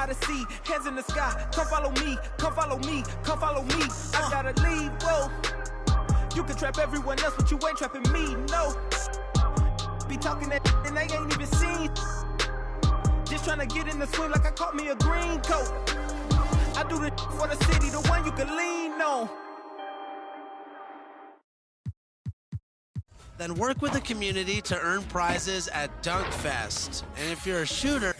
by the sea, hands in the sky. Come follow me, come follow me, come follow me. I gotta leave, whoa. You can trap everyone else, but you ain't trapping me, no. Be talking that and they ain't even seen. Just trying to get in the swing like I caught me a green coat. I do the for the city, the one you can lean on. Then work with the community to earn prizes at Dunk Fest. And if you're a shooter,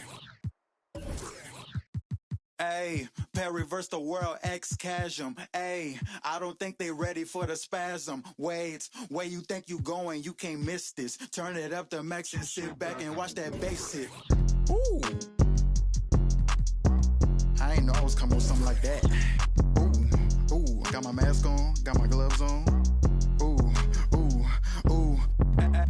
Ayy, Perry-verse the world, ex-chasm. Ayy, I don't think they ready for the spasm. Wait, where you think you going? You can't miss this. Turn it up to max and sit back and watch that bass hit. Ooh. I ain't know I was coming with something like that. Ooh, ooh, got my mask on, got my gloves on. Ooh, ooh, ooh.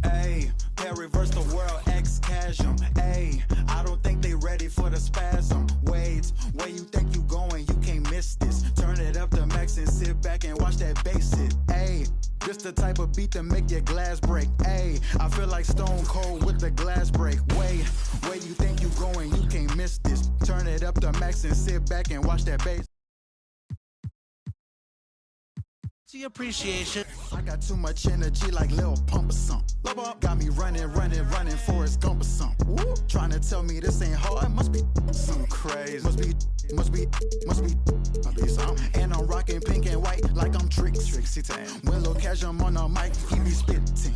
Ayy, Perry-verse the world, ex-chasm. Ayy, I don't think they ready for the spasm. Wait, where you think you going? You can't miss this. Turn it up to max and sit back and watch that bass hit. Ayy, this the type of beat that make your glass break. Ayy, I feel like Stone Cold with the glass break. Wait, where you think you going? You can't miss this. Turn it up to max and sit back and watch that bass. see appreciation. I got too much energy like Lil Pump or something. Got me running, Forrest Gump or something. Trying to tell me this ain't hard, it must be something crazy. Must be something. And I'm rocking pink and white like I'm Trixie Tan. When Lil Casham on the mic, he be spitting.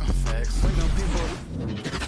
When them people...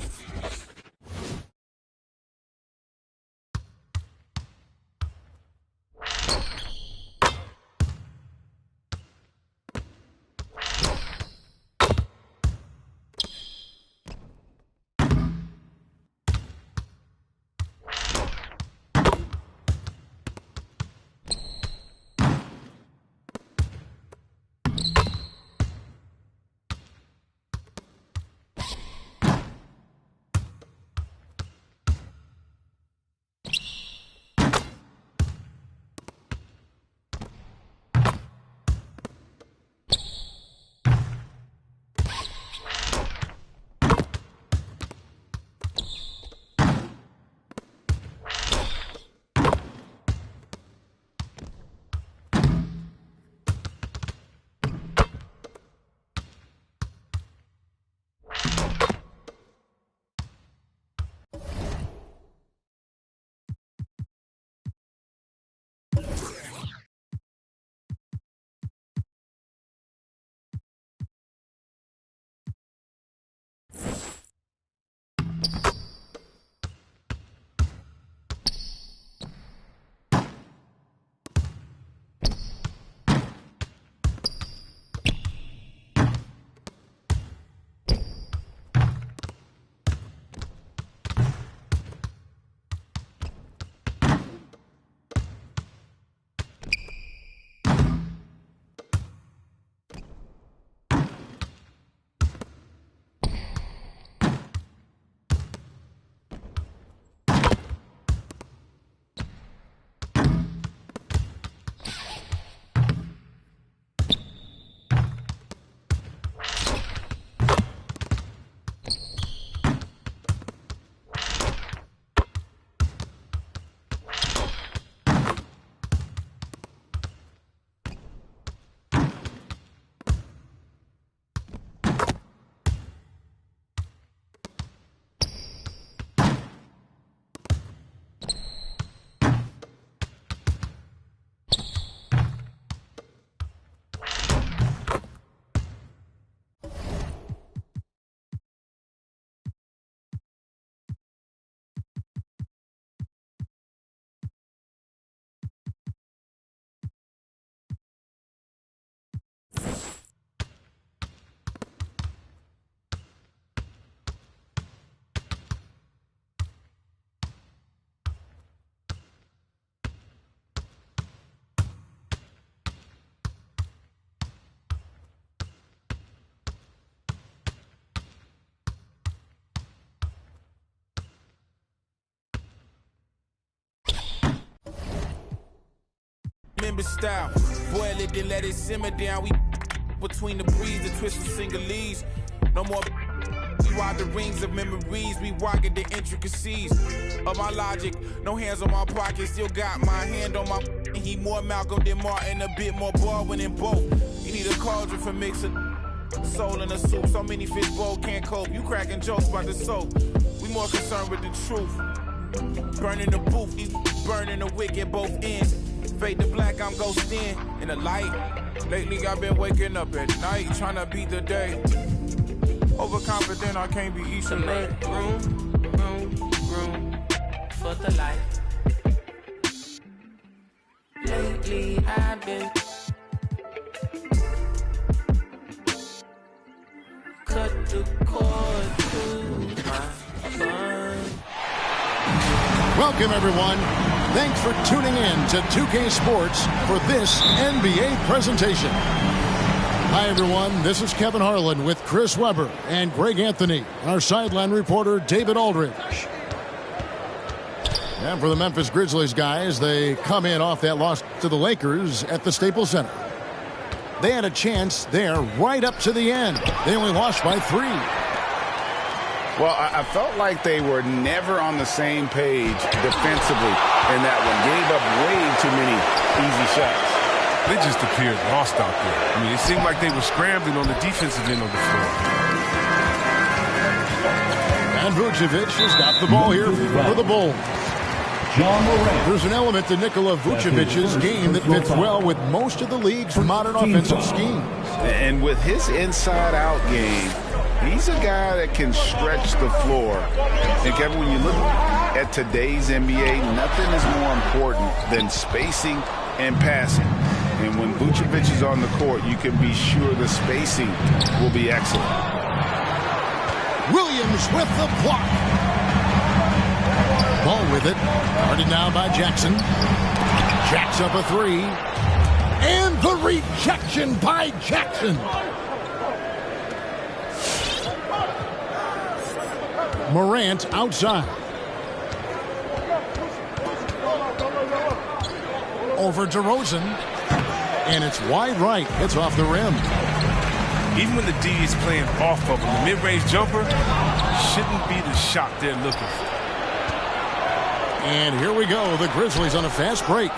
Member style, boil it then let it simmer down. We between the breeze, the twist of single leaves. No more why the rings of memories we walk at the intricacies of my logic. No hands on my pocket, still got my hand on my. He more Malcolm than Martin, a bit more Baldwin than both. You need a cauldron for mixing soul in a soup. So many fish bowl can't cope. You cracking jokes about the soap. We more concerned with the truth. Burning the booth, these burning the wick at both ends. Fade to black, I'm ghosting in the light. Lately I've been waking up at night, trying to beat the day. Overconfident, I can't be each to make room for the light. Lately I've been cut the cord to my fun. Welcome, everyone. Thanks for tuning in to 2K Sports for this NBA presentation. Hi, everyone. This is Kevin Harlan with Chris Webber and Greg Anthony, and our sideline reporter, David Aldridge. And for the Memphis Grizzlies, guys, they come in off that loss to the Lakers at the Staples Center. They had a chance there right up to the end. They only lost by 3. Well, I felt like they were never on the same page defensively in that one. Gave up way too many easy shots. They just appeared lost out there. I mean, it seemed like they were scrambling on the defensive end of the floor. And Vucevic has got the ball here for the Bulls. There's an element to Nikola Vucevic's game that fits well with most of the league's modern offensive schemes. And with his inside-out game, he's a guy that can stretch the floor. And Kevin, when you look at today's NBA, nothing is more important than spacing and passing. And when Vucevic is on the court, you can be sure the spacing will be excellent. Williams with the block. Ball with it. Guarded now by Jackson. Jacks up a 3. And the rejection by Jackson. Morant outside. Over to Rosen. And it's wide right. It's off the rim. Even when the D is playing off of him, the mid-range jumper shouldn't be the shot they're looking for. And here we go. The Grizzlies on a fast break.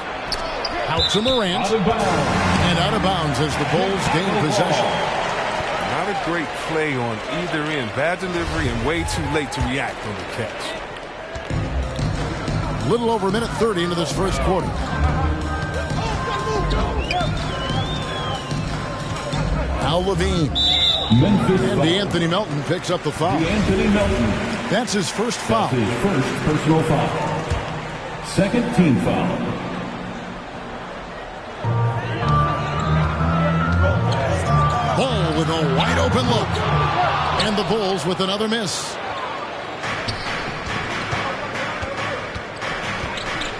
Out to Morant. And out of bounds as the Bulls gain possession. Not a great play on either end. Bad delivery and way too late to react on the catch. A little over a minute 30 into this first quarter. Al Levine. And DeAnthony Melton picks up the foul. That's his first foul. That's his first personal foul. Second team foul. Ball with a wide open look. And the Bulls with another miss.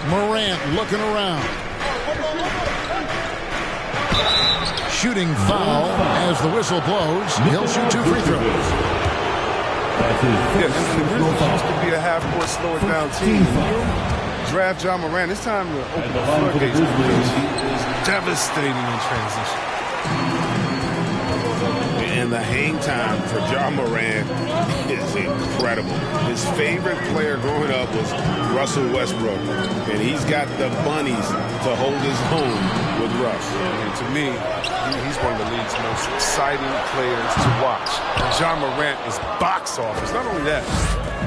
Morant looking around. Shooting foul as the whistle blows. He'll shoot 2 free throws. Yeah, and the Grizzlies used to be a half-court slower down team. Draft John Morant. It's time to open the floodgates because he is devastating in transition. And the hang time for John Morant is incredible. His favorite player growing up was Russell Westbrook, and he's got the bunnies to hold his own with Russ. And to me, he's one of the league's most exciting players to watch. And John Morant is box office. Not only that,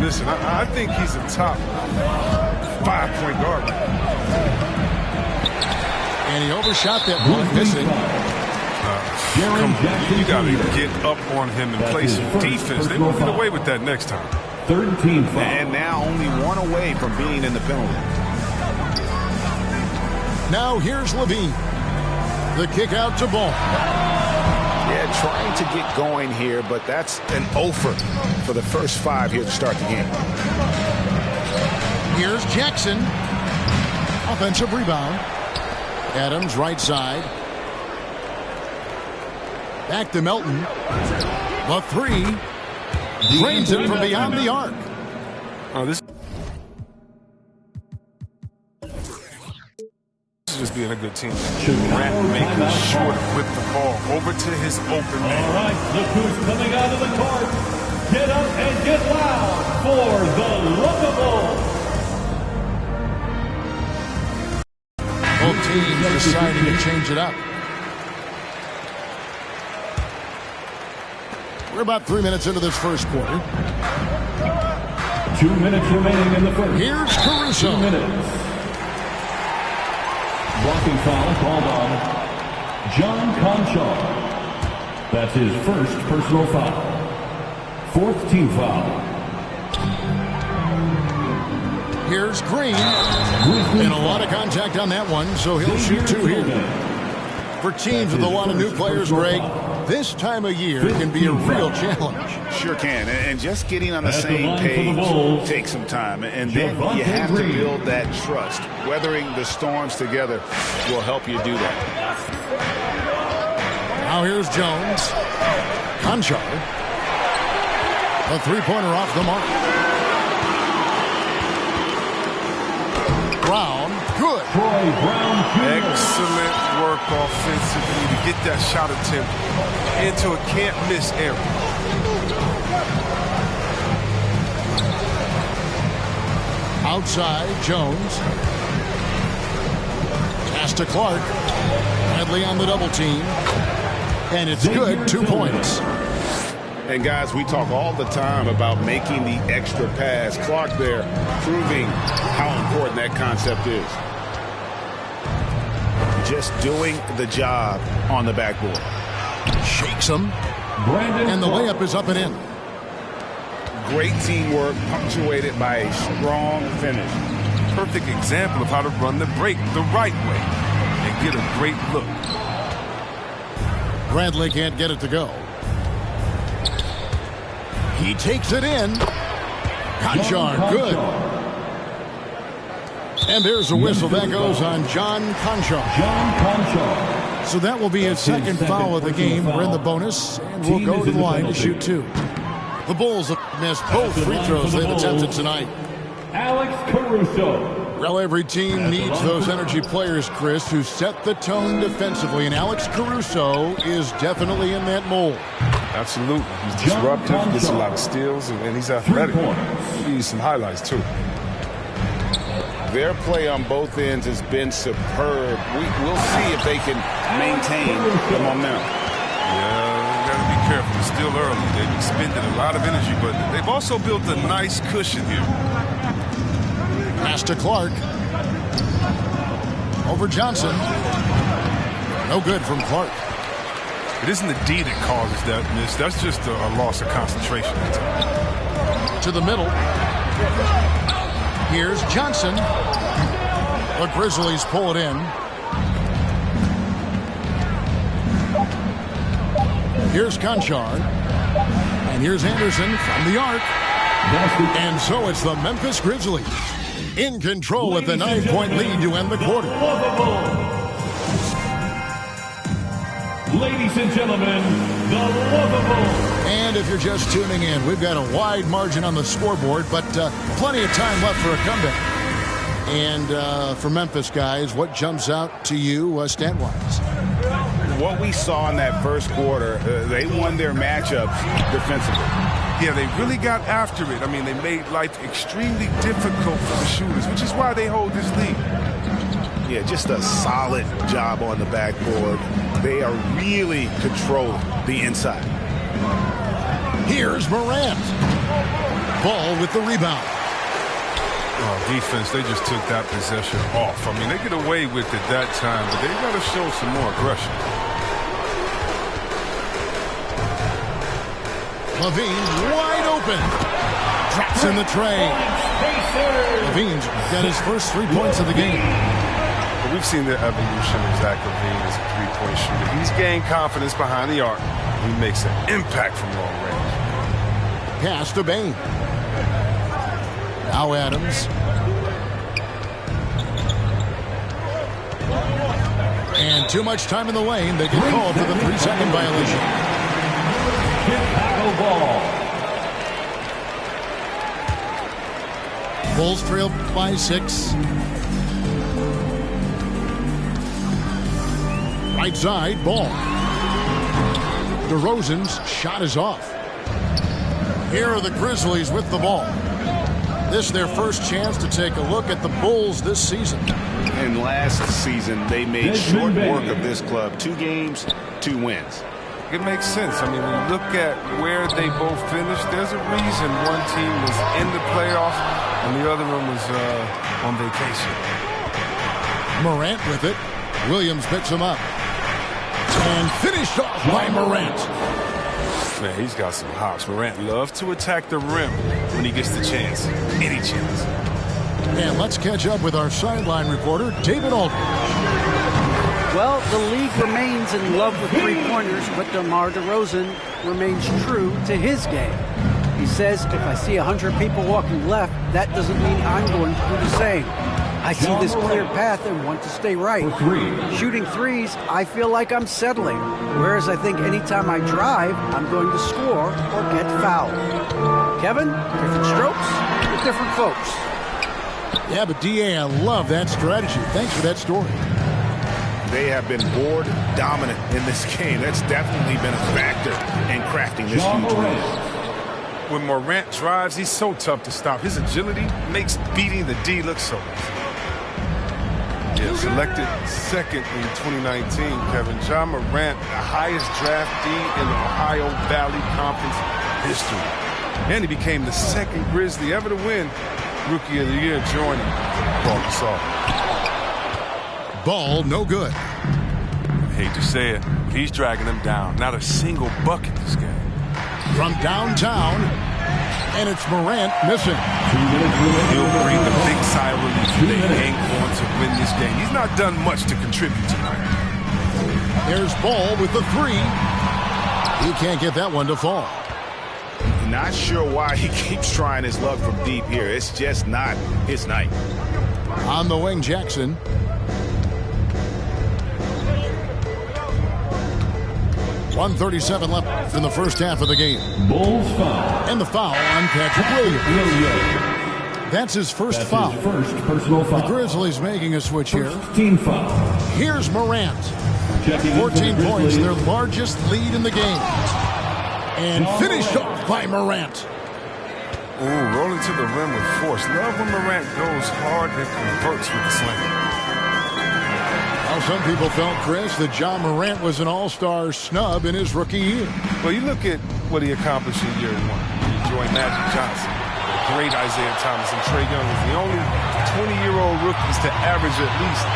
listen, I think he's a top 5-point guard. And he overshot that block, missing. You got to get up on him and play some defense. They won't get away with that next time. Third team foul. And now only 1 away from being in the penalty. Now here's Levine. The kick out to Ball. Yeah, trying to get going here, but that's an offer for the first 5 here to start the game. Here's Jackson. Offensive rebound. Adams right side. Back to Melton. The 3. Drains it from beyond the arc. Oh, this is just being a good team. Morant making sure to whip the ball over to his open man. All right, look who's coming out of the court. Get up and get loud for the Lookable. Both teams deciding to change it up. We're about 3 minutes into this first quarter. 2 minutes remaining in the first. Here's Caruso. 2 minutes. Blocking foul called on John Conchar. That's his first personal foul. Fourth team foul. Here's Green. And a lot of contact on that one, so he'll shoot 2 here. For teams with a lot of new players, Greg, this time of year can be a real challenge. Sure can. And just getting on the same page takes some time. And then you have to build that trust. Weathering the storms together will help you do that. Now here's Jones. Conchar. A three-pointer off the mark. Brown, good. Troy Brown Jr. Excellent work offensively to get that shot attempt into a can't-miss area. Outside, Jones. Pass to Clark. Bradley on the double team. And it's good, 2 points. And guys, we talk all the time about making the extra pass. Clark there proving how important that concept is. Just doing the job on the backboard. Shakes him. And the layup is up and in. Great teamwork punctuated by a strong finish. Perfect example of how to run the break the right way and get a great look. Bradley can't get it to go. He takes it in. Conchar, good. And there's a whistle. That goes on John Conchar. So that will be his second foul of the game. We're in the bonus, and we'll go to the line to shoot 2. The Bulls have missed both free throws they've attempted tonight. Alex Caruso. Well, every team needs those energy players, Chris, who set the tone defensively, and Alex Caruso is definitely in that mold. Absolutely. He's disruptive, gets a lot of steals, and he's athletic. He needs some highlights, too. Their play on both ends has been superb. We'll see if they can maintain the momentum. Yeah, got to be careful. It's still early. They've expended a lot of energy, but they've also built a nice cushion here. Pass to Clark. Over Johnson. No good from Clark. It isn't the D that causes that miss. That's just a loss of concentration. To the middle. Here's Johnson. The Grizzlies pull it in. Here's Conchar. And here's Anderson from the arc. And so it's the Memphis Grizzlies in control with the 9-point lead to end the quarter. Ladies and gentlemen, the Lookable. And if you're just tuning in, we've got a wide margin on the scoreboard, but plenty of time left for a comeback. And for Memphis, guys, what jumps out to you stat-wise? What we saw in that first quarter, they won their matchups defensively. Yeah, they really got after it. I mean, they made life extremely difficult for the shooters, which is why they hold this lead. Yeah, just a solid job on the backboard. They are really controlling the inside. Here's Morant. Ball with the rebound. Oh, defense, they just took that possession off. I mean, they get away with it that time, but they got to show some more aggression. Levine wide open. Drops in the tray. Levine's got his first 3 points of the game. But we've seen the evolution of Zach Levine as a three-point shooter. He's gained confidence behind the arc. He makes an impact from long range. Pass to Bane. Now Adams. And too much time in the lane. They get called for the 3-second violation. Chicago ball. Bulls trail by 6. Right side, ball. DeRozan's shot is off. Here are the Grizzlies with the ball. This is their first chance to take a look at the Bulls this season. And last season, they made short work of this club. 2 games, 2 wins. It makes sense. I mean, when you look at where they both finished, there's a reason one team was in the playoffs and the other one was on vacation. Morant with it. Williams picks him up. And finished off by Morant. Man, he's got some hops. Morant loves to attack the rim when he gets the chance. Any chance. And let's catch up with our sideline reporter, David Aldridge. Well, the league remains in love with three-pointers, but DeMar DeRozan remains true to his game. He says, if I see 100 people walking left, that doesn't mean I'm going to do the same. I see this clear path and want to stay right. Shooting threes, I feel like I'm settling, whereas I think anytime I drive, I'm going to score or get fouled. Kevin, different strokes with different folks. Yeah, but D.A., I love that strategy. Thanks for that story. They have been board dominant in this game. That's definitely been a factor in crafting this huge win. When Morant drives, he's so tough to stop. His agility makes beating the D look so easy. Yeah, selected second in 2019, Kevin. Ja Morant, the highest draftee in the Ohio Valley Conference history. And he became the second Grizzly ever to win Rookie of the Year, joining Paul Gasol. Ball no good. I hate to say it, he's dragging them down. Not a single bucket this game. From downtown, and it's Morant missing. He'll bring the big sigh of relief. They ain't going to win this game. He's not done much to contribute tonight. There's Ball with the 3. He can't get that one to fall. Not sure why he keeps trying his luck from deep here. It's just not his night. On the wing, Jackson. .137 left in the first half of the game. Bulls foul. And the foul on Patrick Williams. That's his first foul. His first personal foul. The Grizzlies making a switch here. Team foul. Here's Morant. Checking 14 points, their largest lead in the game. And finished off by Morant. Ooh, rolling to the rim with force. Love when Morant goes hard and converts with the slam. Well, some people felt, Chris, that Ja Morant was an all-star snub in his rookie year. Well, you look at what he accomplished in year 1. He joined Magic Johnson, the great Isaiah Thomas, and Trae Young was the only 20-year-old rookies to average at least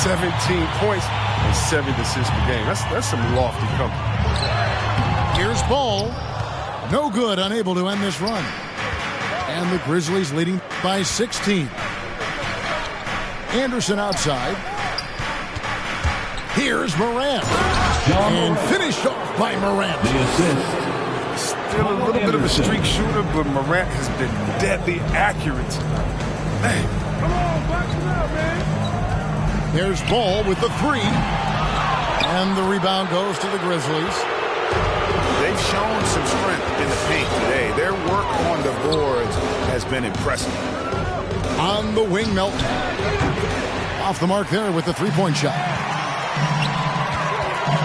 17 points and 7 assists per game. That's some lofty company. Here's Ball. No good, unable to end this run. And the Grizzlies leading by 16. Anderson outside. Here's Morant. And finished off by Morant. Still a little bit of a streak shooter, but Morant has been deadly accurate. Man. Come on, box it out, man. There's Ball with the 3. And the rebound goes to the Grizzlies. They've shown some strength in the paint today. Their work on the boards has been impressive. On the wing, Melton. Off the mark there with the three-point shot.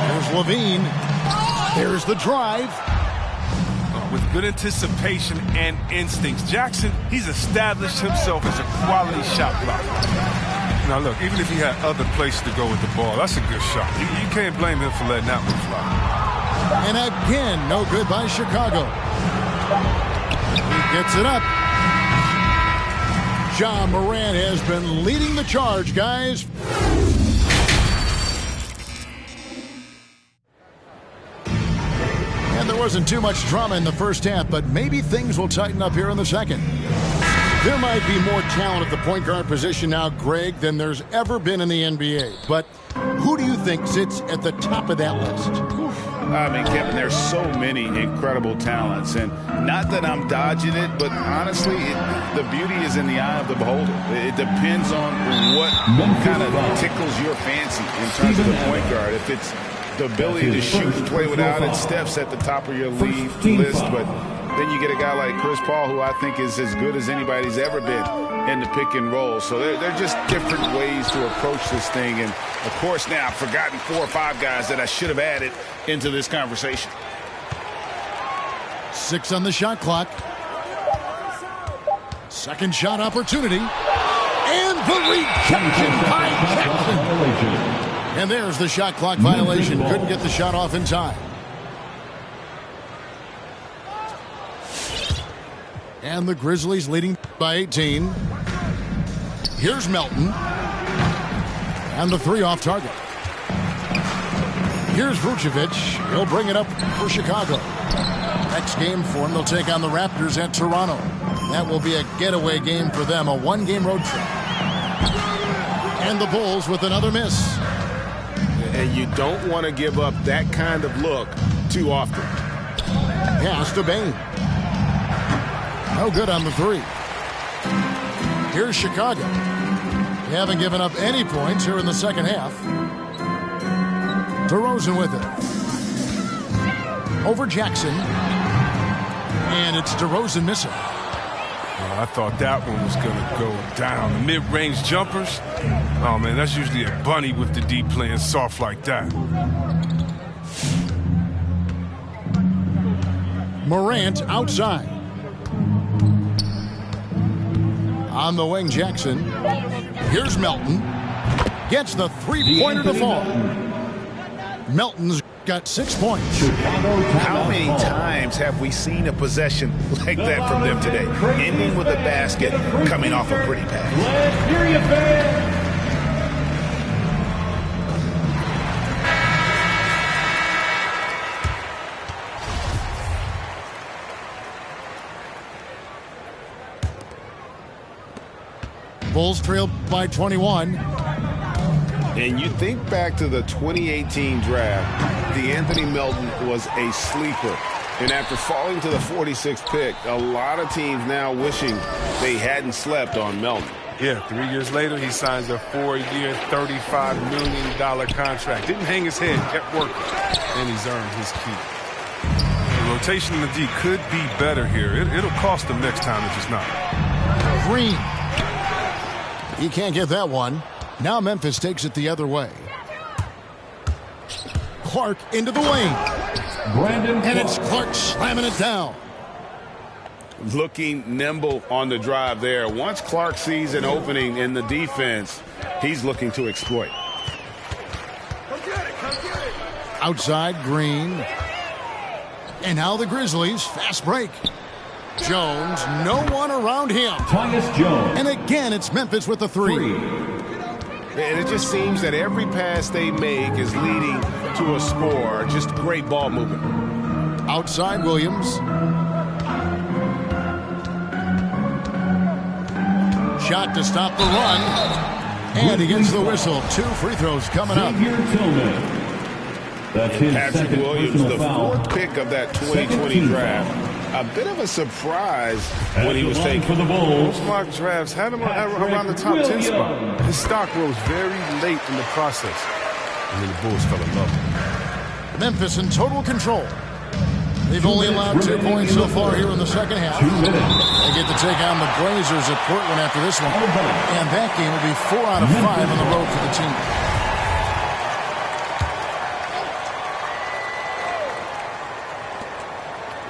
There's Levine. There's the drive. With good anticipation and instincts, Jackson, he's established himself as a quality shot blocker. Now, look, even if he had other places to go with the ball, that's a good shot. You can't blame him for letting that one fly. And again, no good by Chicago. He gets it up. Ja Morant has been leading the charge, guys. And there wasn't too much drama in the first half, but maybe things will tighten up here in the second. There might be more talent at the point guard position now, Greg, than there's ever been in the NBA. But who do you think sits at the top of that list? I mean, Kevin, there's so many incredible talents, and not that I'm dodging it, but honestly, the beauty is in the eye of the beholder. It depends on what kind of tickles your fancy in terms of the point guard. If it's the ability to shoot and play without it, Steph's at the top of your list, but then you get a guy like Chris Paul, who I think is as good as anybody's ever been in the pick and roll. So they're just different ways to approach this thing. And, of course, now I've forgotten 4 or 5 guys that I should have added into this conversation. 6 on the shot clock. Second shot opportunity. And the rejection by Jackson. And there's the shot clock violation. Couldn't get the shot off in time. And the Grizzlies leading by 18. Here's Melton. And the 3 off target. Here's Vucevic. He'll bring it up for Chicago. Next game for him, they'll take on the Raptors at Toronto. That will be a getaway game for them, a 1-game road trip. And the Bulls with another miss. And you don't want to give up that kind of look too often. Pass to Bane. No good on the 3. Here's Chicago. They haven't given up any points here in the second half. DeRozan with it. Over Jackson. And it's DeRozan missing. I thought that one was going to go down. The mid-range jumpers, oh, man, that's usually a bunny with the D playing soft like that. Morant outside. On the wing, Jackson. Here's Melton. Gets the 3-pointer to fall. Melton's got 6 points. How many times have we seen a possession like that from them today? Ending with a basket, coming off a pretty pass. Let's hear you, fans. Bulls trail by 21. And you think back to the 2018 draft, Anthony Melton was a sleeper. And after falling to the 46th pick, a lot of teams now wishing they hadn't slept on Melton. Yeah, 3 years later, he signs a 4-year, $35 million contract. Didn't hang his head, kept working, and he's earned his keep. The rotation in the D could be better here. It'll cost them next time if it's not. Green. He can't get that one. Now Memphis takes it the other way. Clark into the lane. And it's Clark slamming it down. Looking nimble on the drive there. Once Clark sees an opening in the defense, he's looking to exploit. Outside, Green. And now the Grizzlies. Fast break. Jones, no one around him. Tyus Jones. And again, it's Memphis with the 3. And it just seems that every pass they make is leading to a score. Just great ball movement. Outside, Williams. Shot to stop the run. And he gets the whistle. 2 free throws coming up. That's his Patrick Williams, the 4th pick of that 2020 draft. A bit of a surprise when he was taken. For the Bulls. Most mock drafts had him around the top 10 spot. His stock rose very late in the process. And then the Bulls fell in love. Memphis in total control. They've only allowed 2 points so far here in the second half. 2 minutes. They get to take on the Blazers at Portland after this one. And that game will be 4 out of 5 on the road for the team.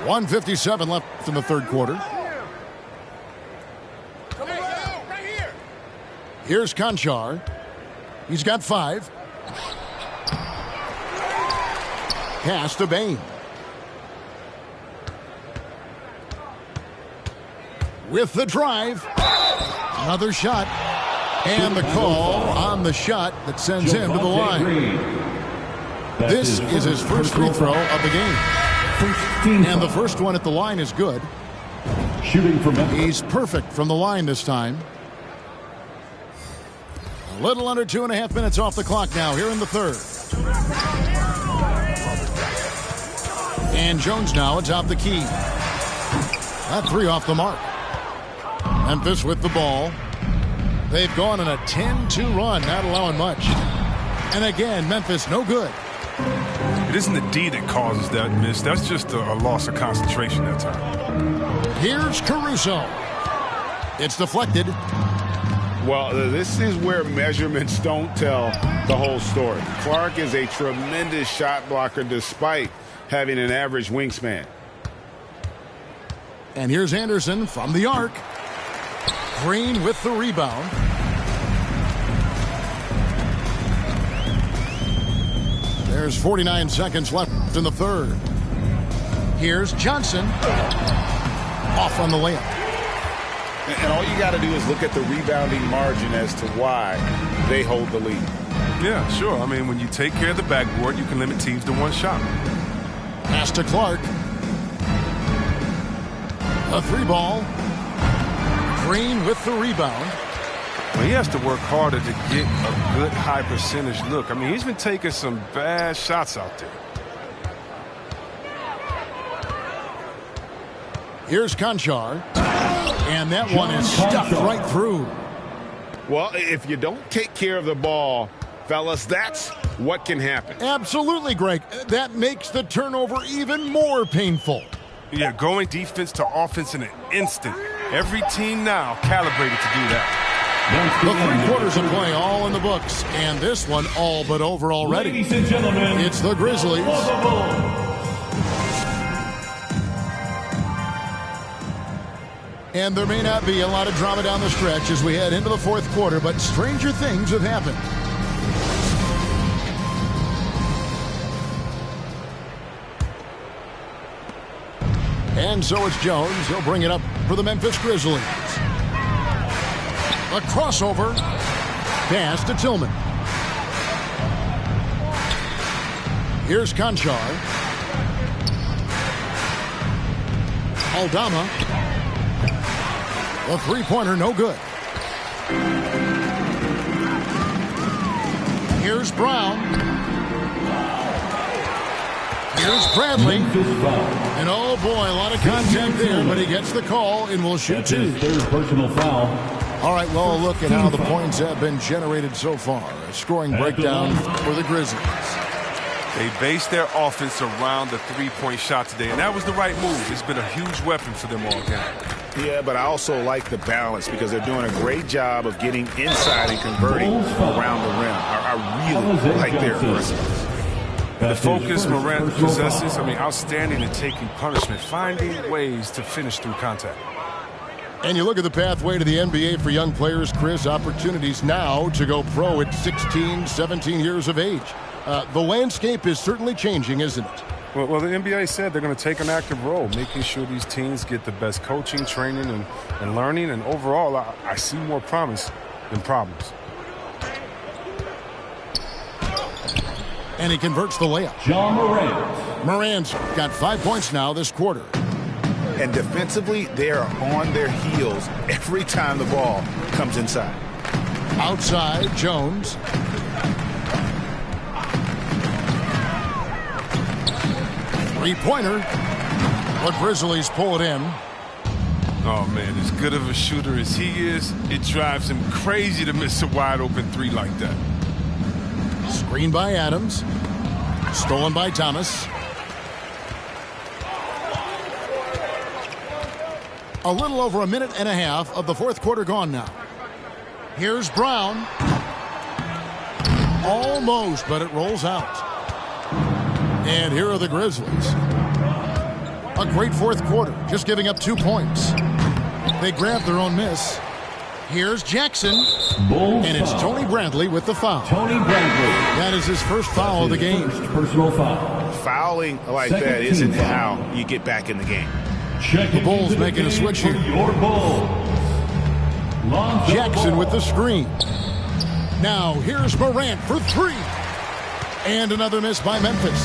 .157 left in the third quarter. Here's Conchar. He's got 5. Pass to Bane. With the drive. Another shot. And the call on the shot that sends him to the line. This is his first free throw of the game. And the first one at the line is good. Shooting from Memphis. He's perfect from the line this time. A little under 2.5 minutes off the clock now here in the third. And Jones now atop the key. That 3 off the mark. Memphis with the ball. They've gone on a 10-2 run, not allowing much. And again, Memphis no good. It isn't the D that causes that miss. That's just a loss of concentration that time. Here's Caruso. It's deflected. Well, this is where measurements don't tell the whole story. Clark is a tremendous shot blocker despite having an average wingspan. And here's Anderson from the arc. Green with the rebound. There's 49 seconds left in the third. Here's Johnson. Off on the layup. And all you got to do is look at the rebounding margin as to why they hold the lead. Yeah, sure. I mean, when you take care of the backboard, you can limit teams to one shot. Pass to Clark. A three ball. Green with the rebound. Well, he has to work harder to get a good high percentage look. I mean, he's been taking some bad shots out there. Here's Conchar. And that one is stuffed right through. Well, if you don't take care of the ball, fellas, that's what can happen. Absolutely, Greg. That makes the turnover even more painful. Yeah, going defense to offense in an instant. Every team now calibrated to do that. The three quarters of play all in the books, and this one all but over already. Ladies and gentlemen, it's the Grizzlies. And there may not be a lot of drama down the stretch as we head into the fourth quarter, but stranger things have happened. And so it's Jones. He'll bring it up for the Memphis Grizzlies. A crossover. Pass to Tillman. Here's Conchar. Aldama. A three-pointer, no good. Here's Brown. Here's Bradley. And oh boy, a lot of contact there, but he gets the call and will shoot two. Third personal foul. All right, well, look at how the points have been generated so far. A scoring breakdown for the Grizzlies. They based their offense around the three-point shot today, and that was the right move. It's been a huge weapon for them all game. Yeah, but I also like the balance because they're doing a great job of getting inside and converting around the rim. I really like their aggressiveness. The focus Morant possesses, outstanding at taking punishment, finding ways to finish through contact. And you look at the pathway to the NBA for young players, Chris, opportunities now to go pro at 16, 17 years of age. The landscape is certainly changing, isn't it? Well, the NBA said they're going to take an active role, making sure these teams get the best coaching, training, and learning. And overall, I see more promise than problems. And he converts the layup. John Morant. Morant's got 5 points now this quarter. And defensively, they are on their heels every time the ball comes inside. Outside, Jones. Three-pointer. The Grizzlies pull it in. Oh, man, as good of a shooter as he is, it drives him crazy to miss a wide-open three like that. Screen by Adams. Stolen by Thomas. A little over a minute and a half of the fourth quarter gone now. Here's Brown. Almost, but it rolls out. And here are the Grizzlies. A great fourth quarter, just giving up 2 points. They grab their own miss. Here's Jackson. And it's Tony Bradley with the foul. Tony Bradley. That is his first foul of the game. First personal foul. Fouling like that isn't how you get back in the game. The Bulls making a switch here. Jackson with the screen. Now here's Morant for three. And another miss by Memphis.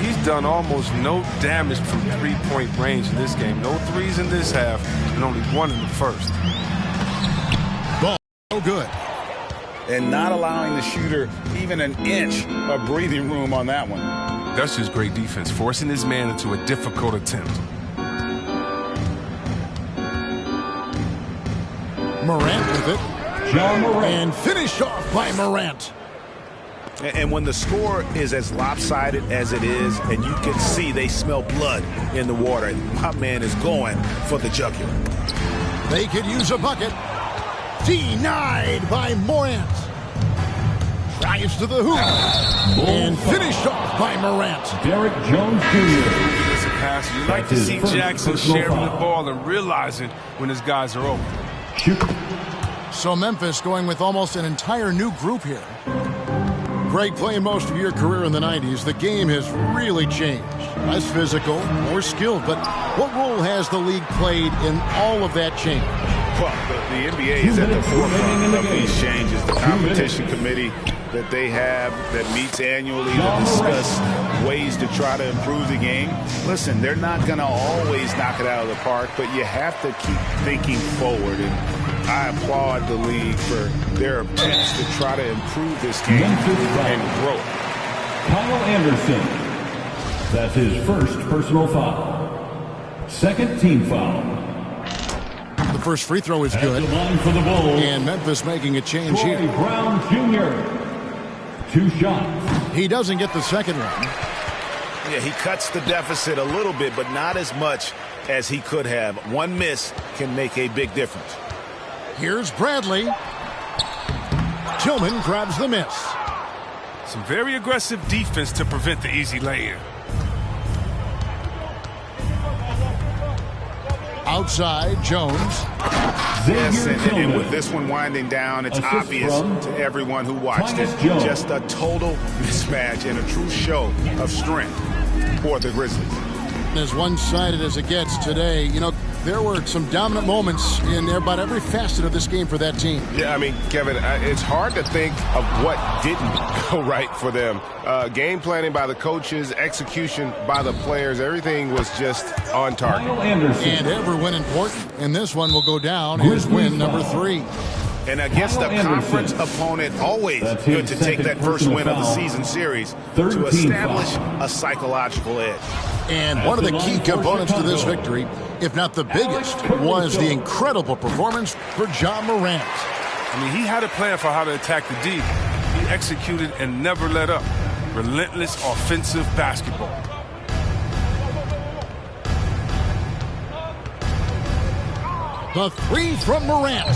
He's done almost no damage from three-point range in this game. No threes in this half, and only one in the first. Ball, no good. And not allowing the shooter even an inch of breathing room on that one. That's just great defense, forcing his man into a difficult attempt. Morant with it. John Morant. And finished off by Morant. And when the score is as lopsided as it is, and you can see they smell blood in the water, my man is going for the jugular. They could use a bucket. Denied by Morant. Drives to the hoop. And finished off by Morant. Derrick Jones Jr. There's a passer. You like to see Jackson sharing the ball and realizing when his guys are open. So Memphis going with almost an entire new group here. Greg, playing most of your career in the 90s, the game has really changed. Less physical, more skilled, but what role has the league played in all of that change? Well, the NBA is at the forefront of these changes. The competition committee that they have that meets annually to discuss ways to try to improve the game. Listen, they're not going to always knock it out of the park, but you have to keep thinking forward. And I applaud the league for their attempts to try to improve this game and grow. Kyle Anderson. That's his first personal foul. Second team foul. The first free throw is good. For the Bulls, and Memphis making a change Troy here. Brown Jr. 2 shots. He doesn't get the second one. Yeah, he cuts the deficit a little bit, but not as much as he could have. One miss can make a big difference. Here's Bradley. Tillman grabs the miss. Some very aggressive defense to prevent the easy lay-in. Outside, Jones. Yes, and with this one winding down, it's obvious to everyone who watched it. Just a total mismatch and a true show of strength for the Grizzlies. As one-sided as it gets today, you know, there were some dominant moments in about every facet of this game for that team. Yeah, I mean, Kevin, it's hard to think of what didn't go right for them. Game planning by the coaches, execution by the players, everything was just on target. And every win important. And this one will go down as win number 3. And against a conference opponent, always good to take that first win of the season series to establish a psychological edge. And one of the key components to this victory, if not the biggest, was the incredible performance for Ja Morant. I mean, he had a plan for how to attack the D. He executed and never let up. Relentless offensive basketball. The 3 from Morant.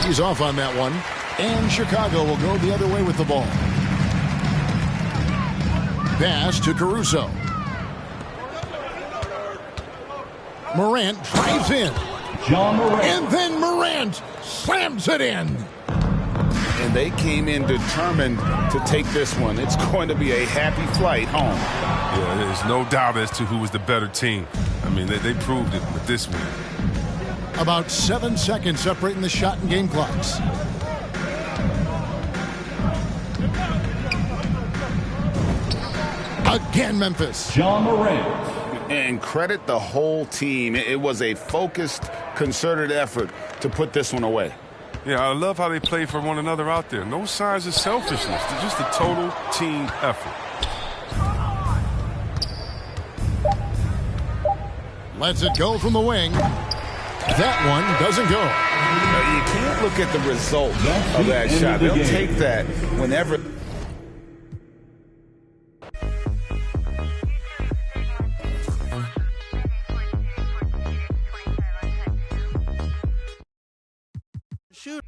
He's off on that one. And Chicago will go the other way with the ball. Pass to Caruso. Morant drives in. Ja Morant. And then Morant slams it in. And they came in determined to take this one. It's going to be a happy flight home. Yeah, there's no doubt as to who was the better team. I mean, they proved it with this win. About 7 seconds separating the shot and game clocks. Again, Memphis. Ja Morant. And credit the whole team. It was a focused, concerted effort to put this one away. Yeah, I love how they play for one another out there. No signs of selfishness. They're just a total team effort. Lets it go from the wing. That one doesn't go. You can't look at the result of that shot. They'll take that whenever. Shoot.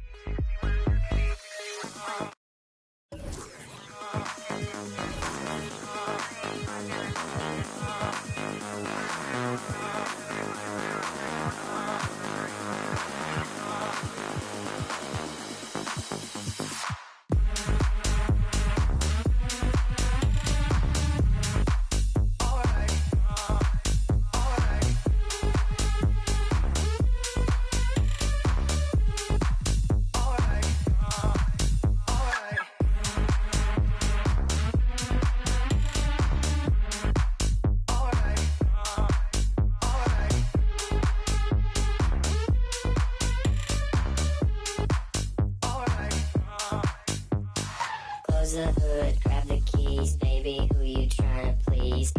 Close the hood, grab the keys, baby, who you trying to please?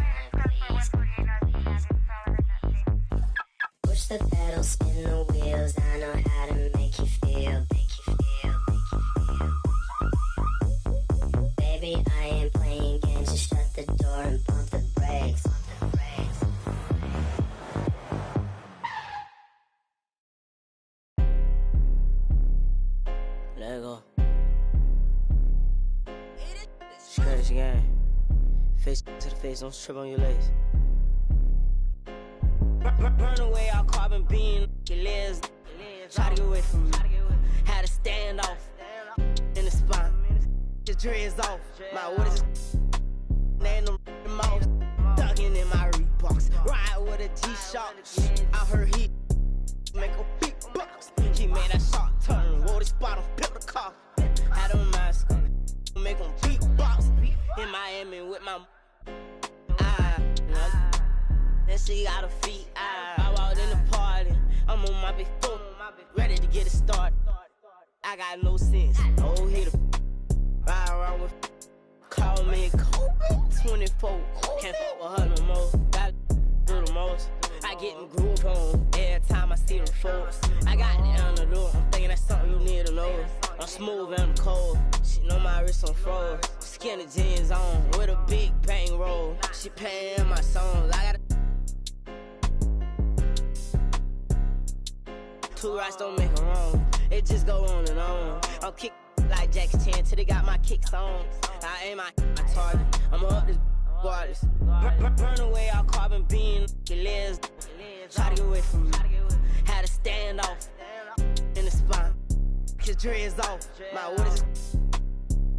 Push the pedal, spin the wheels, I know how to make you feel, Baby, I ain't playing games, just shut the door and pump the brakes. Let it go. Scratch this game. Face to the face, don't trip on your legs. Burn away all carbon beam. Your legs. Try to get away from me. Had to stand off in the spine. Your dreads off. My what is name them mouse. Ducking in my Reeboks. Ride with a G-Shock. I heard he make a big box. He made that shot turn. Wore this bottle, pick the car. Had a mask on. Make him beatbox. In Miami with my that shit got a feet. I walked in the party. I'm on my big foot. Ready to get it started. I got no sense. Oh, hit a ride around with. Call me Kobe 24. Can't fuck with her no more. Gotta do the most. I get in groove on every time I see them folks. I got the antidote. I'm thinking that's something you need to know. I'm smooth and I'm cold. She know my wrist on froze. Skinny jeans on with a big bang roll. She paying my songs. I got two rights don't make a wrong. It just go on and on. I'm kick like Jackie Chan till they got my kicks on. I aim my target. I'ma up this waters. Burn away all carbon beam. Your legs. Try to get away from me. Had to stand off in the spine. Your dreads off. My what is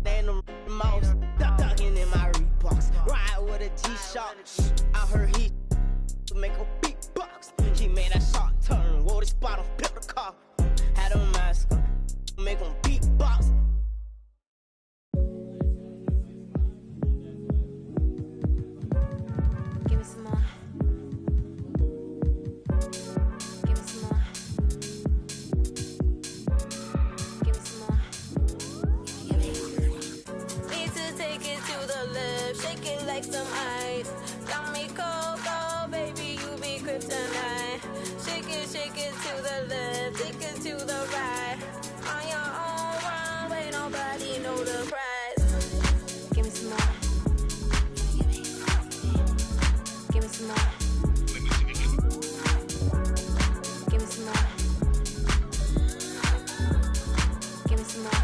name them mouse. Ducking in my Reeboks. Ride with a G-Shock. I heard he make a beatbox. He made that shot turn. Wore this bottle, pick the car. Had a mask on. Make him beatbox. Give me some more. Give me some more. Give me some more. Need to take it to the left, shake it like some ice. Got me cold, baby, you be kryptonite. Shake it to the left, take it to the right. On your own runway, nobody know the price. Give me some more. Give me some more. Give me some more. Give me some more.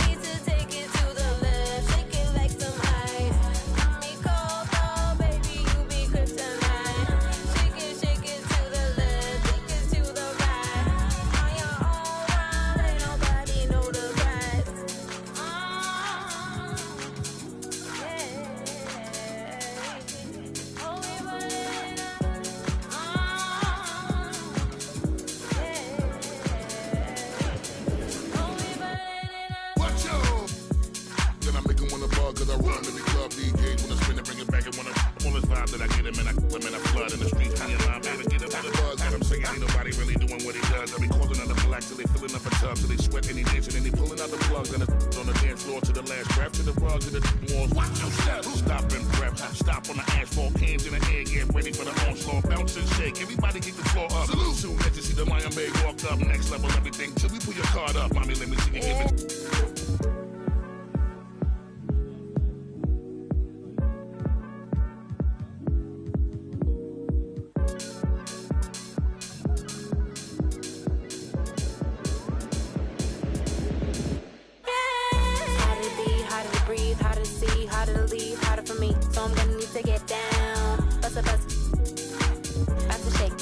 Need to take it to the left, shake it like some ice. Got me cold, baby, you be kryptonite. Shake it to the left, take it to the right. On your own runway, nobody know the price. Watch out! Then I make him wanna ball cause I run in the club these days. When I spin it, bring it back and wanna all this vibe that I get him and I flood in the streets. Me and my baby get him with the buzz. Had him saying ain't nobody really doing what he does. I be calling out the black till they filling up a tub, till they sweat and they dancing and they pulling out the plugs and on the dance floor to the last breath, to the rugs to the walls. Watch yourself. Stop and prep. Stop on the asphalt, hands in the air, get ready for the onslaught. Bounce and shake. Everybody get the floor up. Salute. Soon as you see the Lion Bay walk up, next level everything till we pull your card up. Mommy, let me see you give it. Harder to be, harder to breathe, harder to see, harder to leave, harder for me. So I'm gonna need to get down. Bust a bust. About to shake.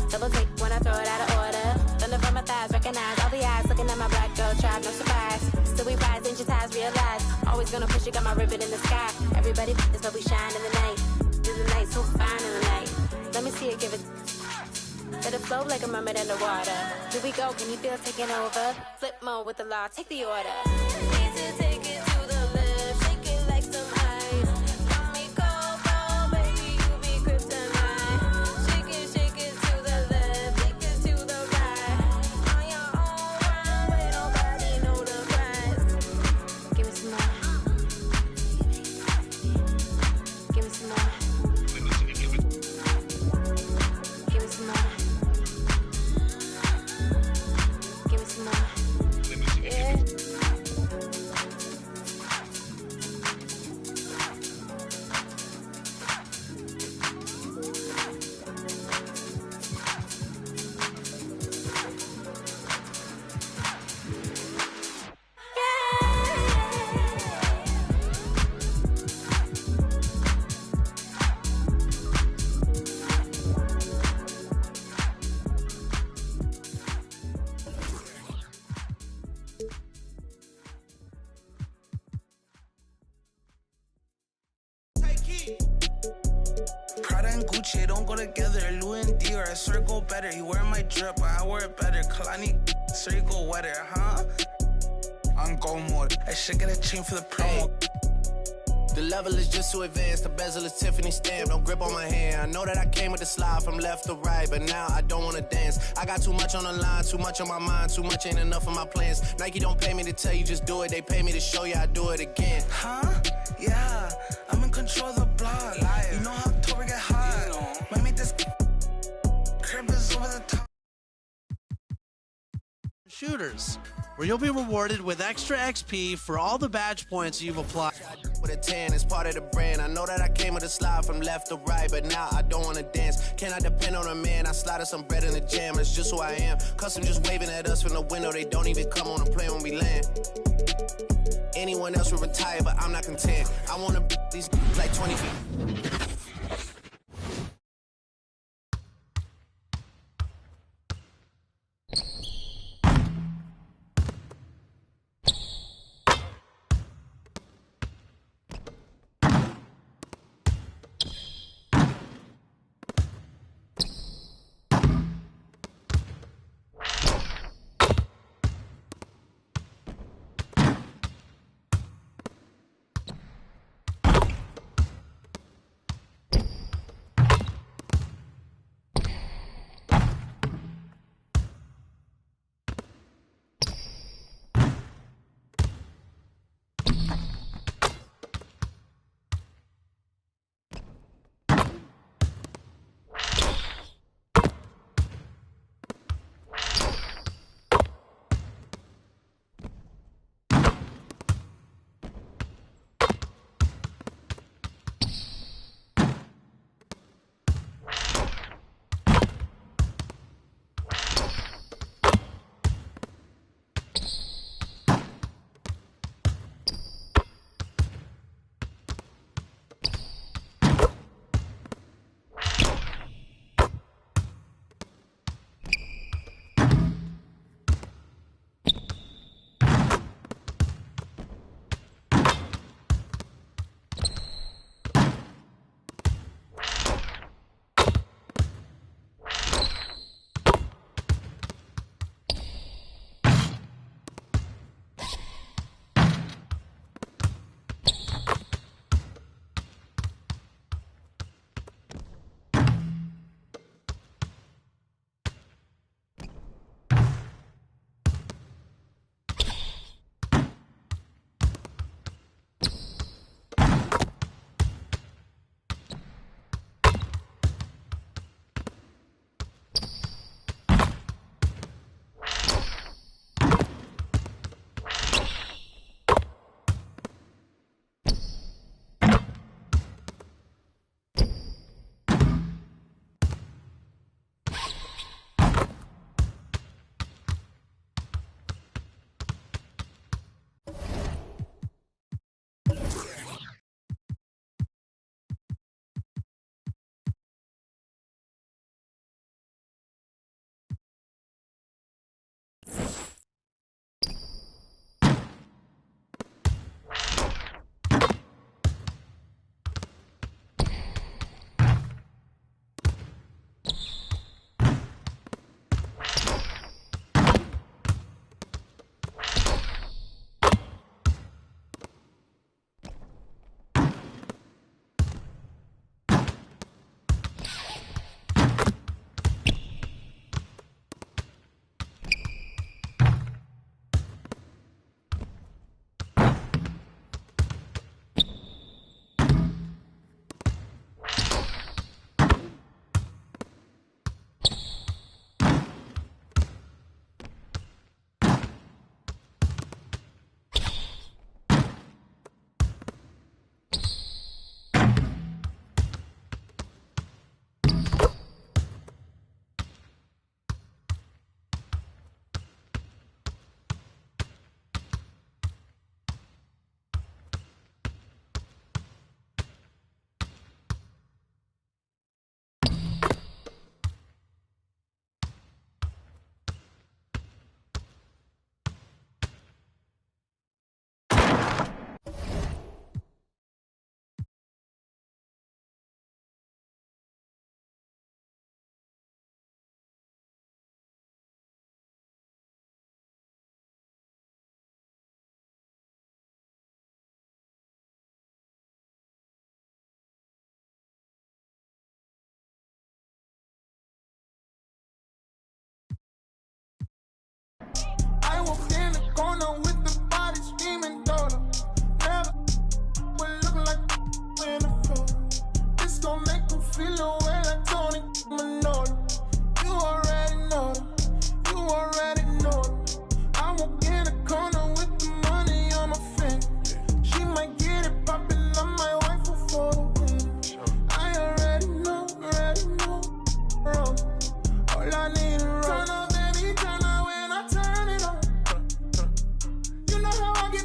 Double take when I throw it out of order. Thunder from my thighs, recognize all the eyes looking at my black girl tribe, no surprise. Still we rise, digitize, realize. Always gonna push it, got my ribbon in the sky. Everybody is but we shine in the night. Do the night so fine in the night. Let me see it, give it. Let it flow like a mermaid underwater. Here we go, can you feel it taking over? Flip mode with the law, take the order. Need to take it to the left, shake it like some ice. Got me cold, baby, you be kryptonite. Shake it to the left, take it to the right. On your own runway, nobody know the price. Give me some more. Give me some more. Give me some more. Give me some more. Yeah. go together. Louis and Dior, I swear go better. He wear my drip, but I wear it better. Kalani, swear you go wetter, huh? On go mode. I should get a chain for the promo. The level is just too advanced, the bezel is Tiffany stamp. Don't grip on my hand, I know that I came with the slide from left to right, but now I don't wanna dance. I got too much on the line, too much on my mind, too much ain't enough of my plans. Nike don't pay me to tell you just do it, they pay me to show you I do it again. Huh? Yeah, I'm in control of the block. You know how October get hot. Might make this crib is over the top. Shooters, where you'll be rewarded with extra XP for all the badge points you've applied. With a 10, it's part of the brand. I know that I came with a slide from left to right, but now I don't wanna dance. Can I depend on a man? I slide some bread in the jam. It's just who I am. Custom just waving at us from the window. They don't even come on a plane when we land. Anyone else would retire, but I'm not content. I wanna these like 20 feet.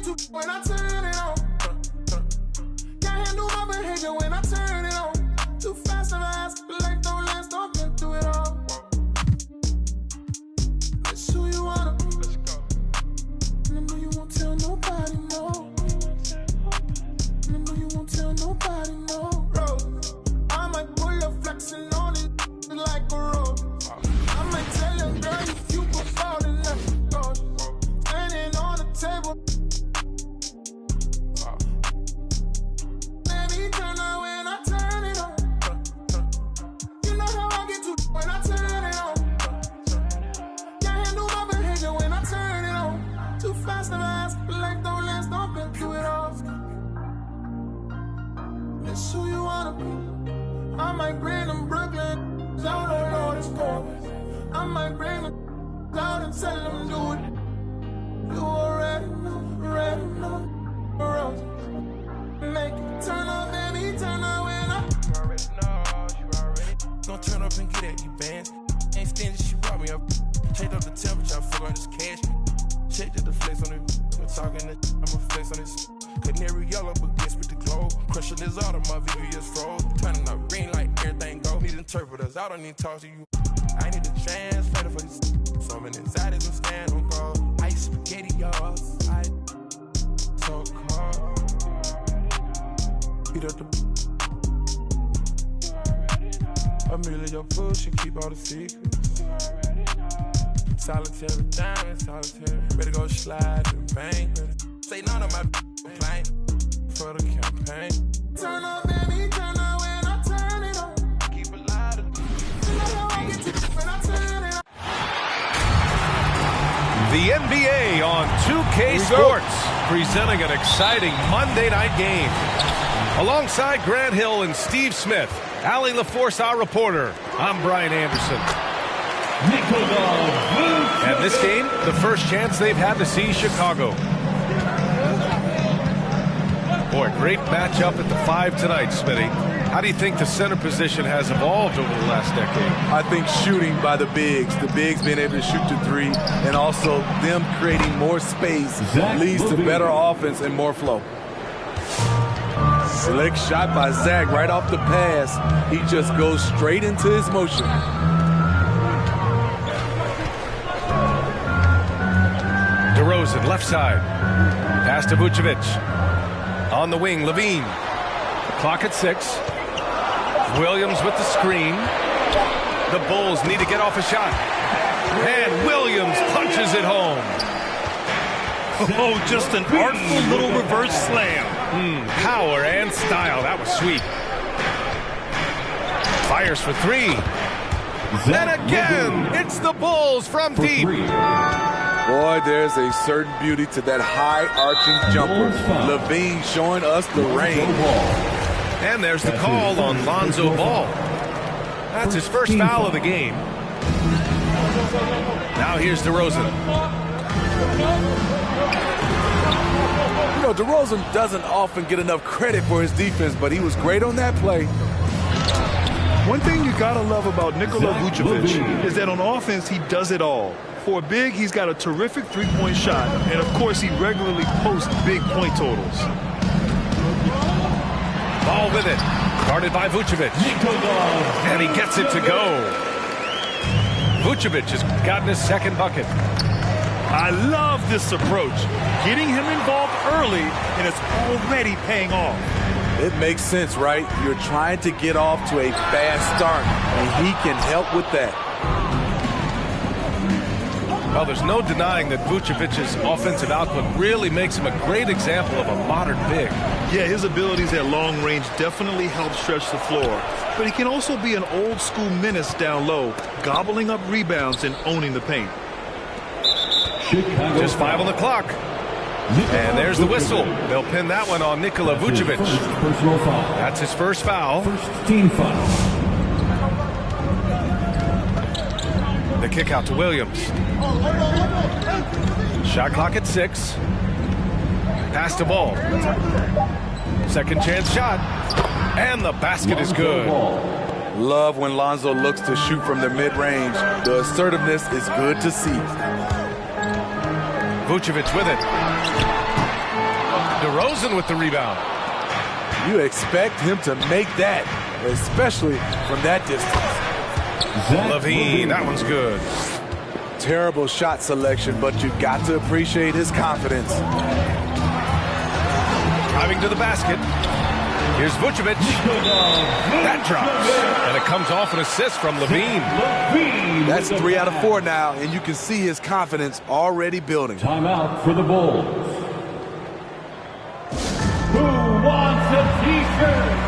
get too when I turn it on. Can't handle my behavior when I turn it on. Too fast and fast, like don't last, I've been through it all. It's who you wanna be. Let's go. And I know you won't tell nobody, no. And I know you won't tell nobody, no. Rose, I might pull up flexing on it like a rose. I might tell you, girl, you could fall in love. Standing on the table. Baby, turn on when I turn it on. You know how I get to when I turn it on. Can't handle my behavior when I turn it on. Too fast and fast, like don't last, I've been through it all. It's who you wanna be. I might bring them Brooklyn out on all the stores. I might bring them out and tell them do it. You already know, Roses. Make it turn up, baby, turn up when I. You already know, you already. Gonna turn up and get at you, bands. Ain't stingy, she brought me up. Change up the temperature, I forgot this cash. Check the flex on it. We're talking that I'ma flex on this. Canary yellow, but guess with the glow. Crushing this auto, my VVS froze. Turning up green like everything go. Need interpreters, I don't need to talk to you. I need a translator for this. Swimming inside as I'm stand on guard. Ice spaghetti, y'all. I so cold. Beat up the. Amelia, your food, she keep all the secrets. Solitary diamond, solitary. Ready to go slide and bang. Say none of my complaint for the campaign. Turn up, baby, turn up when I turn it on. Keep it loud. You know how I get to when I turn it on. The NBA on 2K Sports, presenting an exciting Monday night game. Alongside Grant Hill and Steve Smith, Allie LaForce, our reporter. I'm Brian Anderson. And this game, the first chance they've had to see Chicago. Boy, great matchup at the 5 tonight, Smitty. How do you think the center position has evolved over the last decade? I think shooting by the bigs being able to shoot the three, and also them creating more space leads to better offense and more flow. Slick shot by Zach right off the pass. He just goes straight into his motion. DeRozan, left side. Pass to Vucevic. On the wing, Levine. Clock at 6. Williams with the screen. The Bulls need to get off a shot. And Williams punches it home. Oh, just an artful little reverse slam. Power and style. That was sweet. Fires for 3. And again, it's the Bulls from deep. Boy, there's a certain beauty to that high-arching jumper. Levine showing us the range. And there's the call on Lonzo Ball. That's his first foul of the game. Now here's DeRozan. You know, DeRozan doesn't often get enough credit for his defense, but he was great on that play. One thing you gotta love about Nikola Vucevic is that on offense, he does it all. For a big, he's got a terrific three-point shot, and of course, he regularly posts big point totals. Ball with it. Guarded by Vucevic. And he gets it to go. Vucevic has gotten his second bucket. I love this approach. Getting him involved early, and it's already paying off. It makes sense, right? You're trying to get off to a fast start, and he can help with that. Well, there's no denying that Vucevic's offensive output really makes him a great example of a modern big. Yeah, his abilities at long range definitely help stretch the floor. But he can also be an old-school menace down low, gobbling up rebounds and owning the paint. Just 5 on the clock. And there's the whistle. They'll pin that one on Nikola Vucevic. That's his first foul. First team foul. The kick out to Williams. Shot clock at 6. Pass to Ball. Second chance shot. And the basket is good. Love when Lonzo looks to shoot from the mid-range. The assertiveness is good to see. Vucevic with it. DeRozan with the rebound. You expect him to make that, especially from that distance. LaVine, that one's good. Terrible shot selection, but you got to appreciate his confidence. Driving to the basket. Here's Vucevic. That drops. And it comes off an assist from LaVine. That's 3 out of 4 now, and you can see his confidence already building. Timeout for the Bulls. Who wants a t-shirt?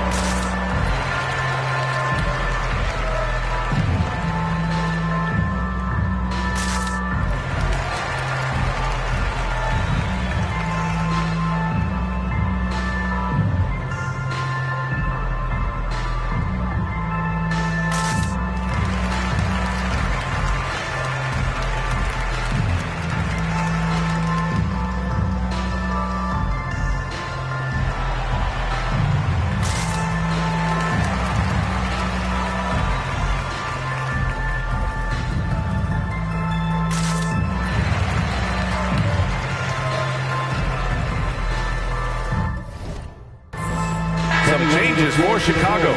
Some changes for Chicago.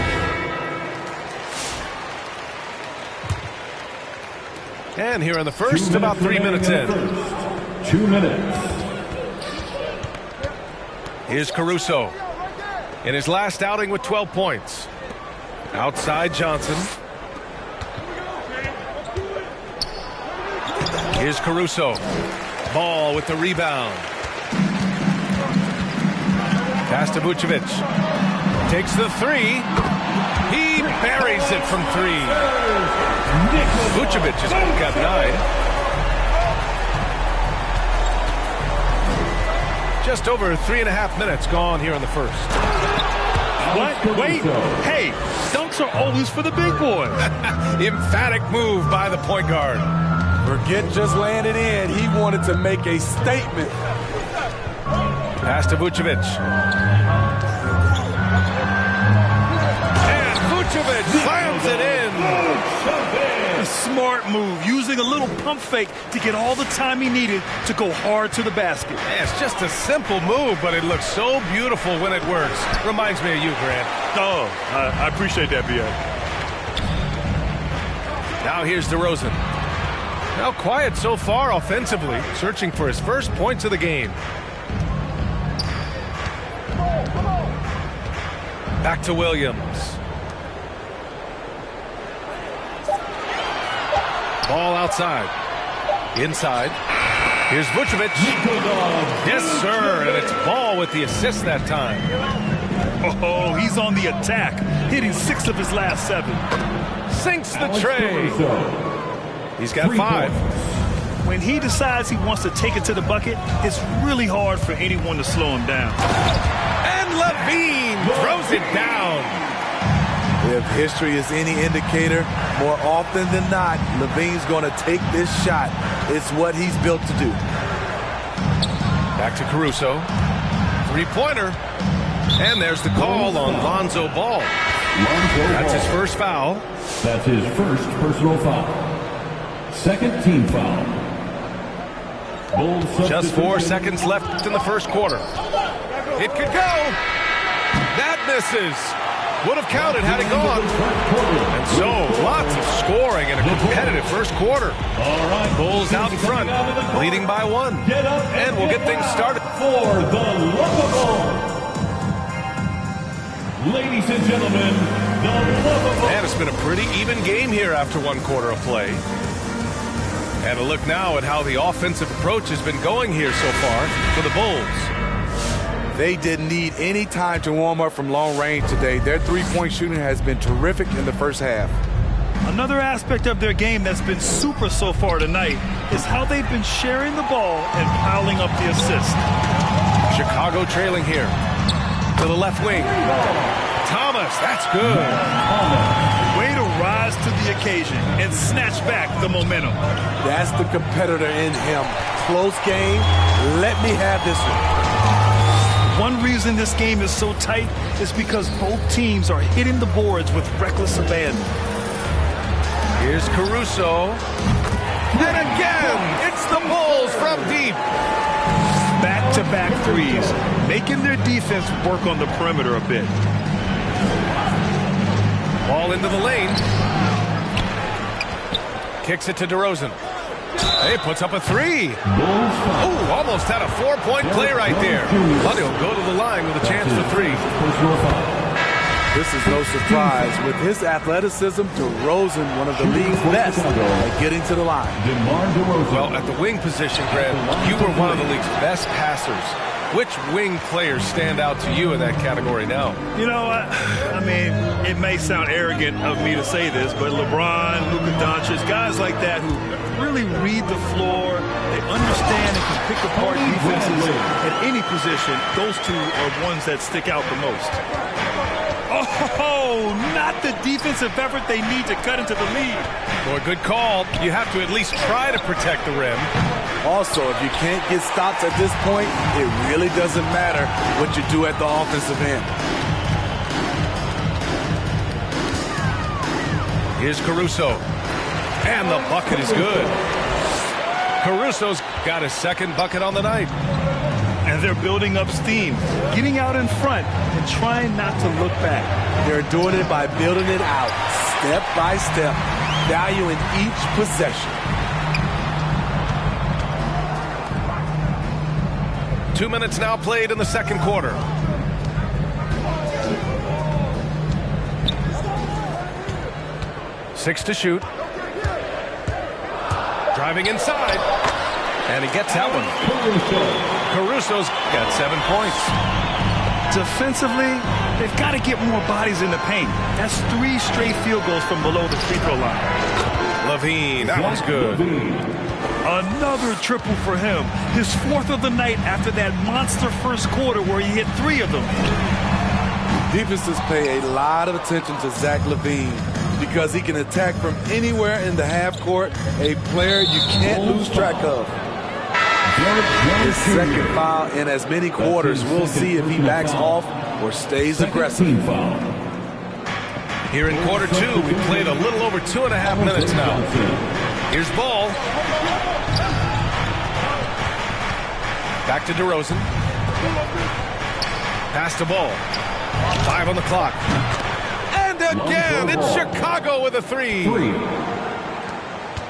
And here in the first, about 3 minutes in. 2 minutes. Here's Caruso in his last outing with 12 points. Outside Johnson. Here's Caruso. Ball with the rebound. Pass to Vucevic. Takes the three. He buries it from 3. Vucevic has got 9. Just over 3.5 minutes gone here in the first. What? Wait. Hey, dunks are always for the big boys. Emphatic move by the point guard. Forget just laying it in. He wanted to make a statement. Pass to Vucevic. And Vucevic slams it in. A smart move, using a little pump fake to get all the time he needed to go hard to the basket. Yeah, it's just a simple move, but it looks so beautiful when it works. Reminds me of you, Grant. Oh, I appreciate that, B.A. Now here's DeRozan. Now quiet so far offensively, searching for his first points of the game. Back to Williams. Ball outside. Inside. Here's Vucevic. Yes, sir. And it's Ball with the assist that time. Oh, he's on the attack, hitting 6 of his last 7. Sinks the tray. He's got 5. When he decides he wants to take it to the bucket, it's really hard for anyone to slow him down. And LaVine throws it down. If history is any indicator, more often than not, LaVine's going to take this shot. It's what he's built to do. Back to Caruso. 3-pointer. And there's the call on Lonzo Ball. That's his first foul. That's his first personal foul. Second team foul. Just 4 seconds left in the first quarter. It could go. That misses. Would have counted had it gone. And so, lots of scoring in a competitive first quarter. Bulls out in front, leading by 1. And we'll get things started. For the lovable. Ladies and gentlemen, the lovable. And it's been a pretty even game here after 1 quarter of play. And a look now at how the offensive approach has been going here so far for the Bulls. They didn't need any time to warm up from long range today. Their three-point shooting has been terrific in the first half. Another aspect of their game that's been super so far tonight is how they've been sharing the ball and piling up the assists. Chicago trailing here to the left wing. Thomas, that's good. Way to rise to the occasion and snatch back the momentum. That's the competitor in him. Close game. Let me have this one. One reason this game is so tight is because both teams are hitting the boards with reckless abandon. Here's Caruso. And again, it's the Bulls from deep. Back to back-to-back threes, making their defense work on the perimeter a bit. Ball into the lane. Kicks it to DeRozan. Hey, puts up a three. Oh, almost had a 4-point play right there. But he'll go to the line with a chance for three. This is no surprise. With his athleticism, DeRozan, one of the league's best at getting to the line. Well, at the wing position, Grant, you were one of the league's best passers. Which wing players stand out to you in that category now? You know, I mean, it may sound arrogant of me to say this, but LeBron, Luka Doncic, guys like that who really read the floor, they understand and can pick apart defenses at any position. Those two are ones that stick out the most. Oh, not the defensive effort they need to cut into the lead. Boy, good call. You have to at least try to protect the rim. Also, if you can't get stops at this point, it really doesn't matter what you do at the offensive end. Here's Caruso. And the bucket is good. Caruso's got his second bucket on the night. And they're building up steam, getting out in front and trying not to look back. They're doing it by building it out, step by step, valuing each possession. 2 minutes now played in the second quarter. Six to shoot. Driving inside. And he gets that one. Caruso's got 7 points. Defensively, they've got to get more bodies in the paint. That's 3 straight field goals from below the free throw line. LaVine, that one's good. Another triple for him. His 4th of the night after that monster first quarter where he hit 3 of them. Defenses pay a lot of attention to Zach LaVine because he can attack from anywhere in the half court, a player you can't lose track of. His second foul in as many quarters. We'll see if he backs off or stays aggressive. Here in quarter 2, we played a little over 2.5 minutes now. Here's Ball. Back to DeRozan. Pass to Ball. 5 on the clock. And again, it's Chicago with a 3.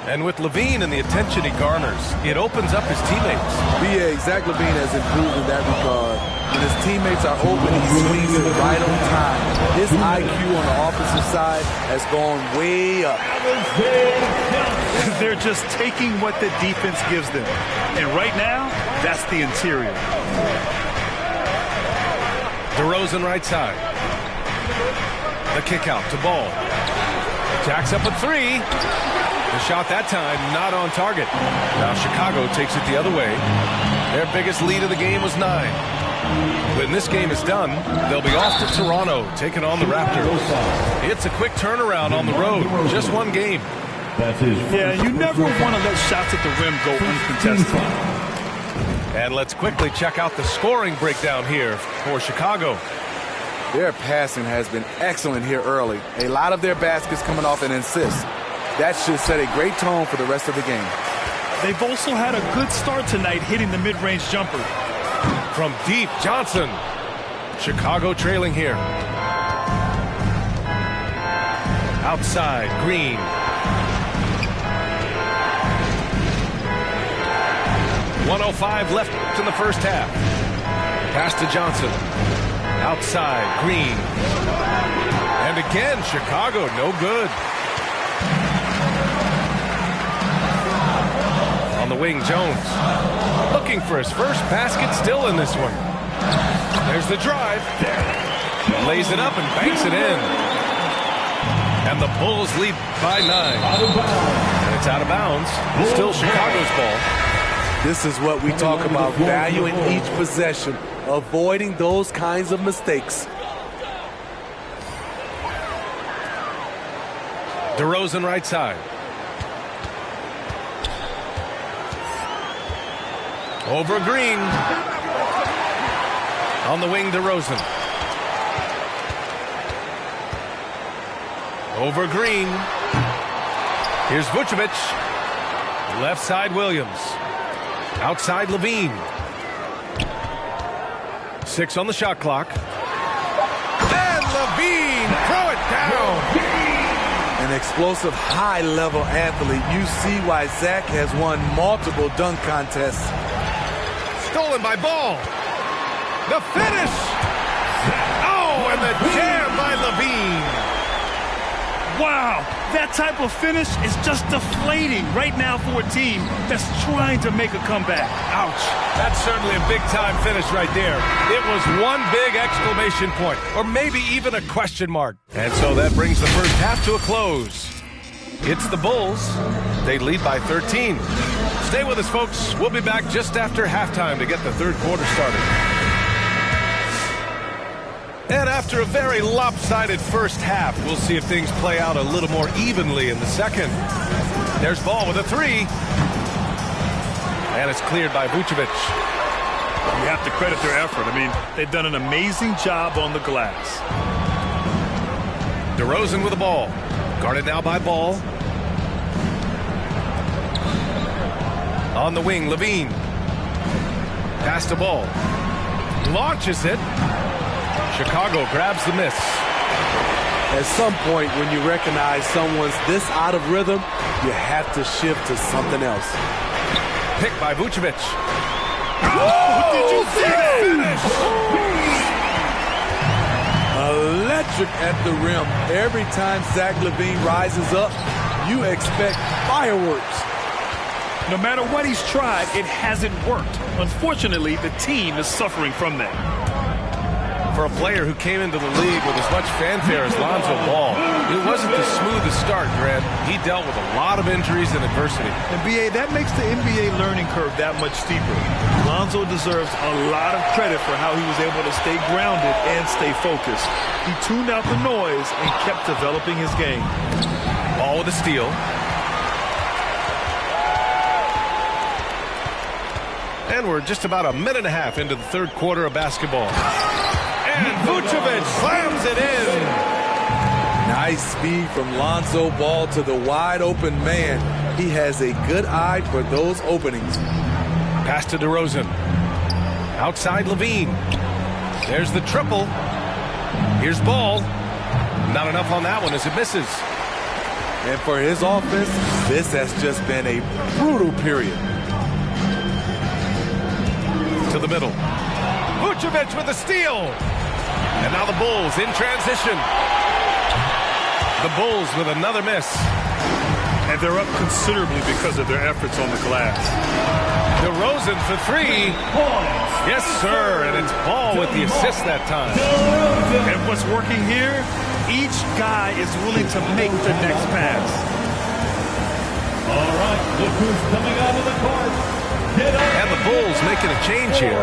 And with LaVine and the attention he garners, it opens up his teammates. B.A. Zach LaVine has improved in that regard. When his teammates are open, he swings it right on time. His IQ on the offensive side has gone way up. They're just taking what the defense gives them. And right now, that's the interior. DeRozan right side. The kick out to Ball. Jacks up a 3. The shot that time not on target. Now Chicago takes it the other way. Their biggest lead of the game was 9. When this game is done, they'll be off to Toronto, taking on the Raptors. It's a quick turnaround on the road. Just one game. Yeah, you never want to let shots at the rim go uncontested. And let's quickly check out the scoring breakdown here for Chicago. Their passing has been excellent here early. A lot of their baskets coming off an assist. That should set a great tone for the rest of the game. They've also had a good start tonight hitting the mid-range jumper. From deep, Johnson. Chicago trailing here. Outside, Green. .105 left in the first half. Pass to Johnson. Outside, Green. And again, Chicago, no good. On the wing, Jones. Looking for his first basket still in this one. There's the drive. Lays it up and banks it in. And the Bulls lead by 9. And it's out of bounds. Still Chicago's ball. This is what we talk about, valuing each possession, avoiding those kinds of mistakes. DeRozan right side. Over Green. On the wing, DeRozan. Over Green. Here's Vucevic. Left side, Williams. Outside, LaVine. 6 on the shot clock. And LaVine, throw it down. An explosive, high-level athlete. You see why Zach has won multiple dunk contests. Stolen by Ball. The finish. Oh, and the jam by LaVine. Wow, that type of finish is just deflating right now for a team that's trying to make a comeback. Ouch. That's certainly a big-time finish right there. It was one big exclamation point, or maybe even a question mark. And so that brings the first half to a close. It's the Bulls. They lead by 13. Stay with us, folks. We'll be back just after halftime to get the third quarter started. And after a very lopsided first half, we'll see if things play out a little more evenly in the second. There's Ball with a 3. And it's cleared by Vucevic. You have to credit their effort. I mean, they've done an amazing job on the glass. DeRozan with the ball. Guarded now by Ball. On the wing, LaVine. Pass to Ball. Launches it. Chicago grabs the miss. At some point, when you recognize someone's this out of rhythm, you have to shift to something else. Pick by Vucevic. Oh, did you see that? Electric at the rim. Every time Zach LaVine rises up, you expect fireworks. No matter what he's tried, it hasn't worked. Unfortunately, the team is suffering from that. For a player who came into the league with as much fanfare as Lonzo Ball, it wasn't the smoothest start, Grant. He dealt with a lot of injuries and adversity. And BA, that makes the NBA learning curve that much steeper. Lonzo deserves a lot of credit for how he was able to stay grounded and stay focused. He tuned out the noise and kept developing his game. Ball with a steal. And we're just about a minute and a half into the third quarter of basketball. And Vucevic slams it in. Nice speed from Lonzo Ball to the wide open man. He has a good eye for those openings. Pass to DeRozan. Outside LaVine. There's the triple. Here's Ball. Not enough on that one as it misses. And for his offense, this has just been a brutal period. To the middle. Vucevic with the steal. And now the Bulls in transition. The Bulls with another miss. And they're up considerably because of their efforts on the glass. DeRozan for 3. Yes, sir. And it's Ball with the assist that time. And what's working here, each guy is willing to make the next pass. All right, look who's coming out of the court. And the Bulls making a change here.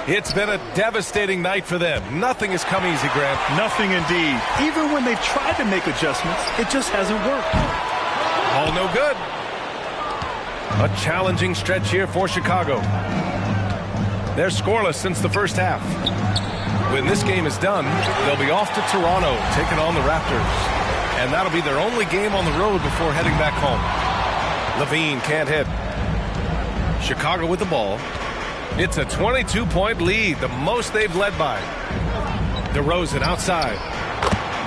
It's been a devastating night for them. Nothing has come easy, Grant. Nothing indeed. Even when they tried to make adjustments, it just hasn't worked. All no good. A challenging stretch here for Chicago. They're scoreless since the first half. When this game is done, they'll be off to Toronto, taking on the Raptors. And that'll be their only game on the road before heading back home. LaVine can't hit. Chicago with the ball. It's a 22-point lead, the most they've led by. DeRozan outside.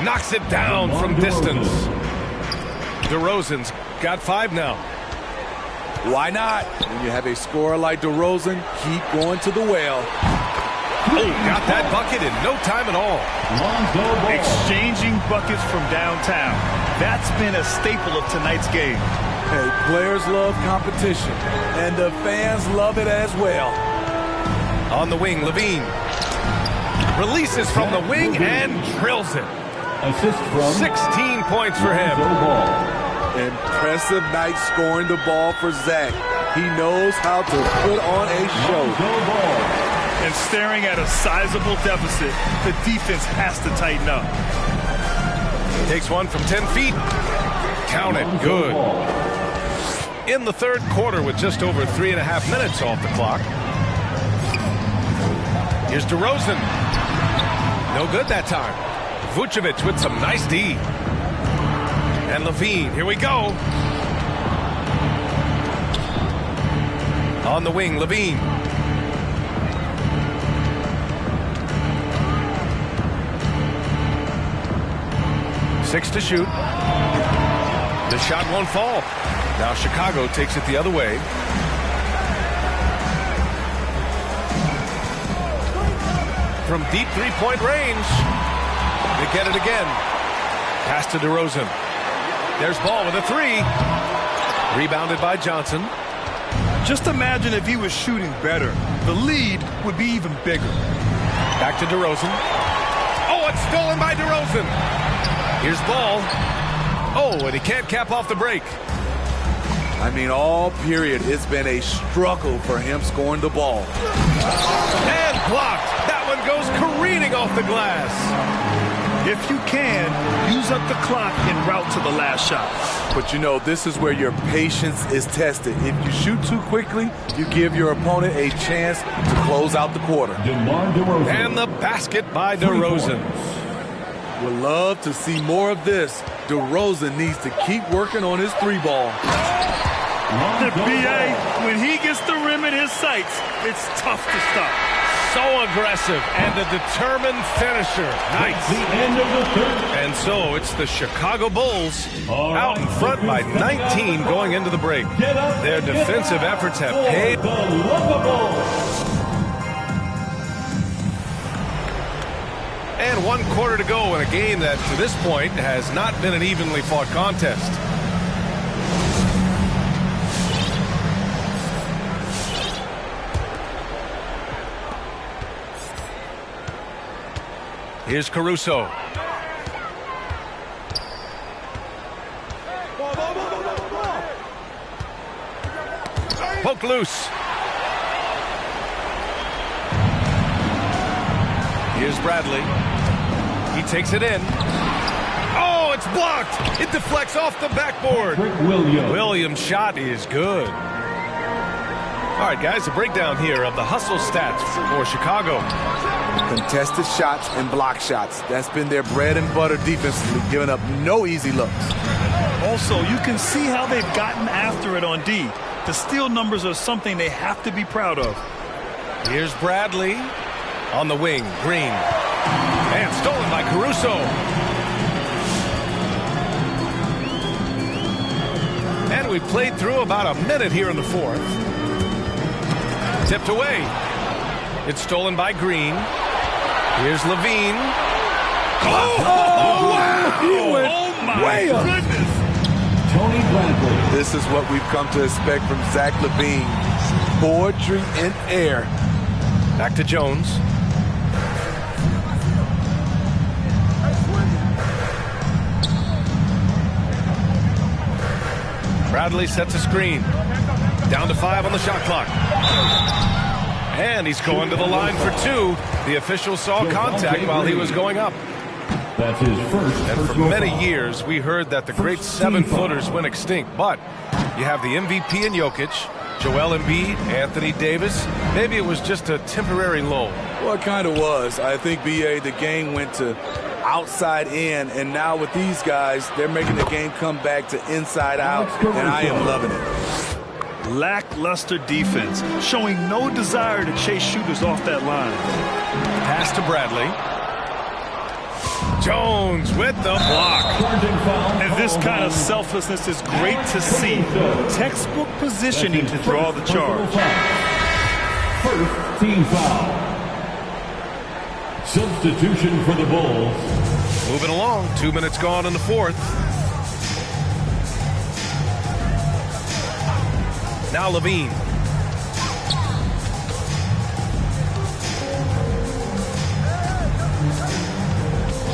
Knocks it down from distance. DeRozan's got 5 now. Why not? When you have a scorer like DeRozan, keep going to the well. Oh, got that bucket in no time at all. Exchanging buckets from downtown. That's been a staple of tonight's game. Hey, players love competition, and the fans love it as well. On the wing, LaVine. Releases from the wing and drills it. Assist from 16 points for him. Impressive night scoring the ball for Zach. He knows how to put on a show. And staring at a sizable deficit, the defense has to tighten up. Takes one from 10 feet. Count it. Good. In the third quarter with just over 3.5 minutes off the clock. Here's DeRozan. No good that time. Vucevic with some nice D. And LaVine. Here we go. On the wing, Levine. Six to shoot. The shot won't fall. Now Chicago takes it the other way. From deep three-point range, they get it again. Pass to DeRozan. There's Ball with a three. Rebounded by Johnson. Just imagine if he was shooting better. The lead would be even bigger. Back to DeRozan. Oh, it's stolen by DeRozan. Here's Ball. Oh, and he can't cap off the break. I mean, all period, it's been a struggle for him scoring the ball. And blocked. That one goes careening off the glass. If you can, use up the clock en route to the last shot. But you know, this is where your patience is tested. If you shoot too quickly, you give your opponent a chance to close out the quarter. And the basket by DeRozan. Would love to see more of this. DeRozan needs to keep working on his three ball. The BA, when he gets the rim in his sights, it's tough to stop. So aggressive and a determined finisher. Nice. The end of the third. And so it's the Chicago Bulls out in front by 19 going into the break. Their defensive efforts have paid. And 1 quarter to go in a game that to this point has not been an evenly fought contest. Here's Caruso. Poke loose. Here's Bradley. He takes it in. Oh, it's blocked. It deflects off the backboard. Williams' shot is good. All right, guys, a breakdown here of the hustle stats for Chicago. Contested shots and block shots. That's been their bread and butter defensively, giving up no easy looks. Also, you can see how they've gotten after it on D. The steal numbers are something they have to be proud of. Here's Bradley on the wing. Green. And stolen by Caruso. And we played through about a minute here in the fourth. Tipped away. It's stolen by Green. Here's Levine. Oh, wow! He went way up. Goodness. Tony Bradley. This is what we've come to expect from Zach LaVine. Poetry in air. Back to Jones. Bradley sets a screen. Down to 5 on the shot clock. And he's going to the line for 2. The official saw contact while he was going up. That's his first. And for many years, we heard that the great 7-footers went extinct. But you have the MVP in Jokic, Joel Embiid, Anthony Davis. Maybe it was just a temporary lull. Well, it kind of was. I think, B.A., the game went to outside in, and now with these guys, they're making the game come back to inside out, and I am loving it. Lackluster defense, showing no desire to chase shooters off that line. Pass to Bradley. Jones with the block. And this kind of selflessness is great to see. Textbook positioning to draw the charge. First team foul. Substitution for the Bulls. Moving along. 2 minutes gone in the fourth. Now Levine.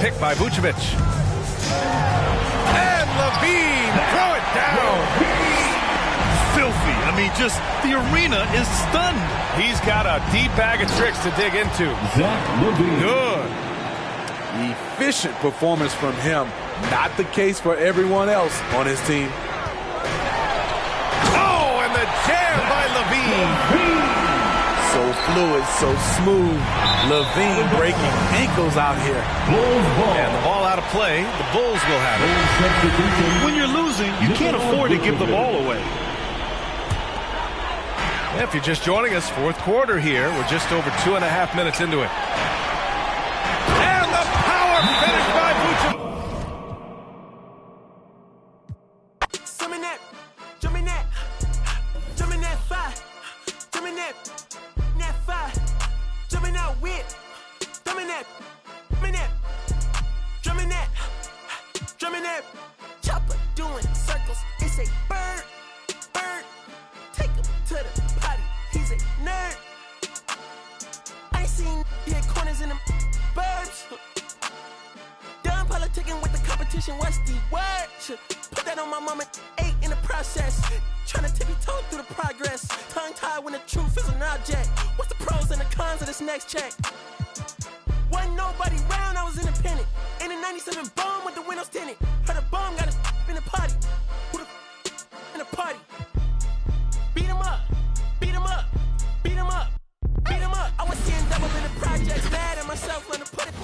Picked by Vucevic. And Levine, throw it down. Filthy. I mean, just the arena is stunned. He's got a deep bag of tricks to dig into. Zach LaVine. Good. Efficient performance from him. Not the case for everyone else on his team. The jam by Levine. So fluid, so smooth. Levine breaking ankles out here. And the ball out of play. The Bulls will have it. When you're losing, you can't afford to give the ball away. If you're just joining us, fourth quarter here. We're just over 2.5 minutes into it. And the power finish by Vucevic. Jumping that five. Jumping that five. Jumping out with. Jumping that. Chopper doing circles. It's a bird. Take him to the potty. He's a nerd. I ain't seen hit corners in them burbs. Done politicking with the competition. What's the word? Put that on my mama. 8 in the process. Trying to tippy-toe through the progress. Tongue-tied when the truth is an object. What's the pros and the cons of this next check? Wasn't nobody round, I was independent. In a 97 bomb with the windows tinted. Heard a bomb got a in the party. Who the in the party? Beat him up. I was seeing double in the projects. Mad at myself when I put it.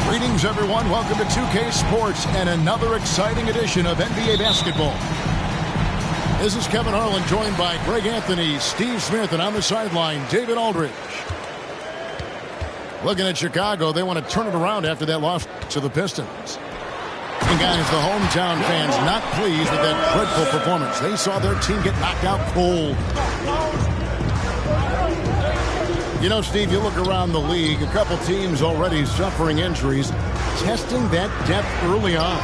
Greetings, everyone. Welcome to 2K Sports and another exciting edition of NBA basketball. This is Kevin Harlan, joined by Greg Anthony, Steve Smith, and on the sideline, David Aldridge. Looking at Chicago, they want to turn it around after that loss to the Pistons. And guys, the hometown fans not pleased with that dreadful performance. They saw their team get knocked out cold. You know, Steve, you look around the league, a couple teams already suffering injuries, testing that depth early on.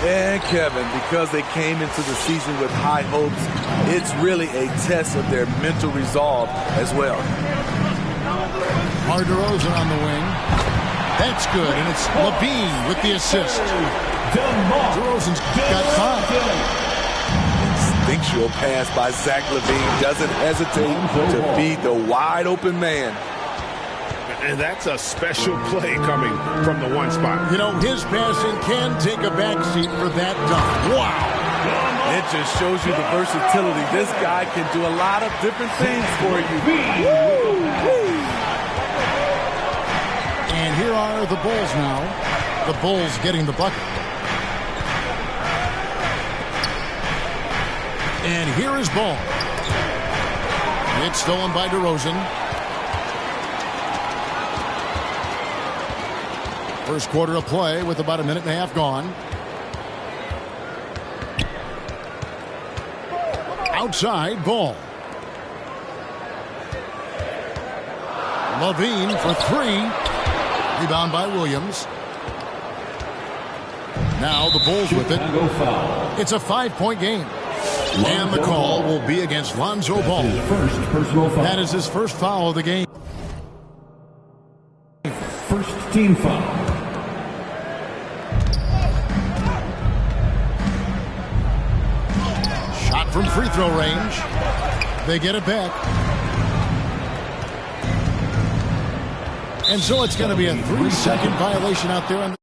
And Kevin, because they came into the season with high hopes, it's really a test of their mental resolve as well. DeMar DeRozan on the wing. That's good, and it's LaVine with the assist. DeRozan's got 5. Instinctual pass by Zach LaVine. Doesn't hesitate to beat the wide-open man. And that's a special play coming from the one spot. You know, his passing can take a backseat for that dunk. Wow. It just shows you the versatility. This guy can do a lot of different things for you. And here are the Bulls now. The Bulls getting the bucket. And here is ball. It's stolen by DeRozan. First quarter of play with about a minute and a half gone. Outside ball. LaVine for 3. Rebound by Williams. Now the Bulls with it. It's a 5-point game. And the call will be against Lonzo Ball. That is his first foul of the game. First team foul. Shot from free throw range. They get it back. And so it's going to be a 3-second violation out there.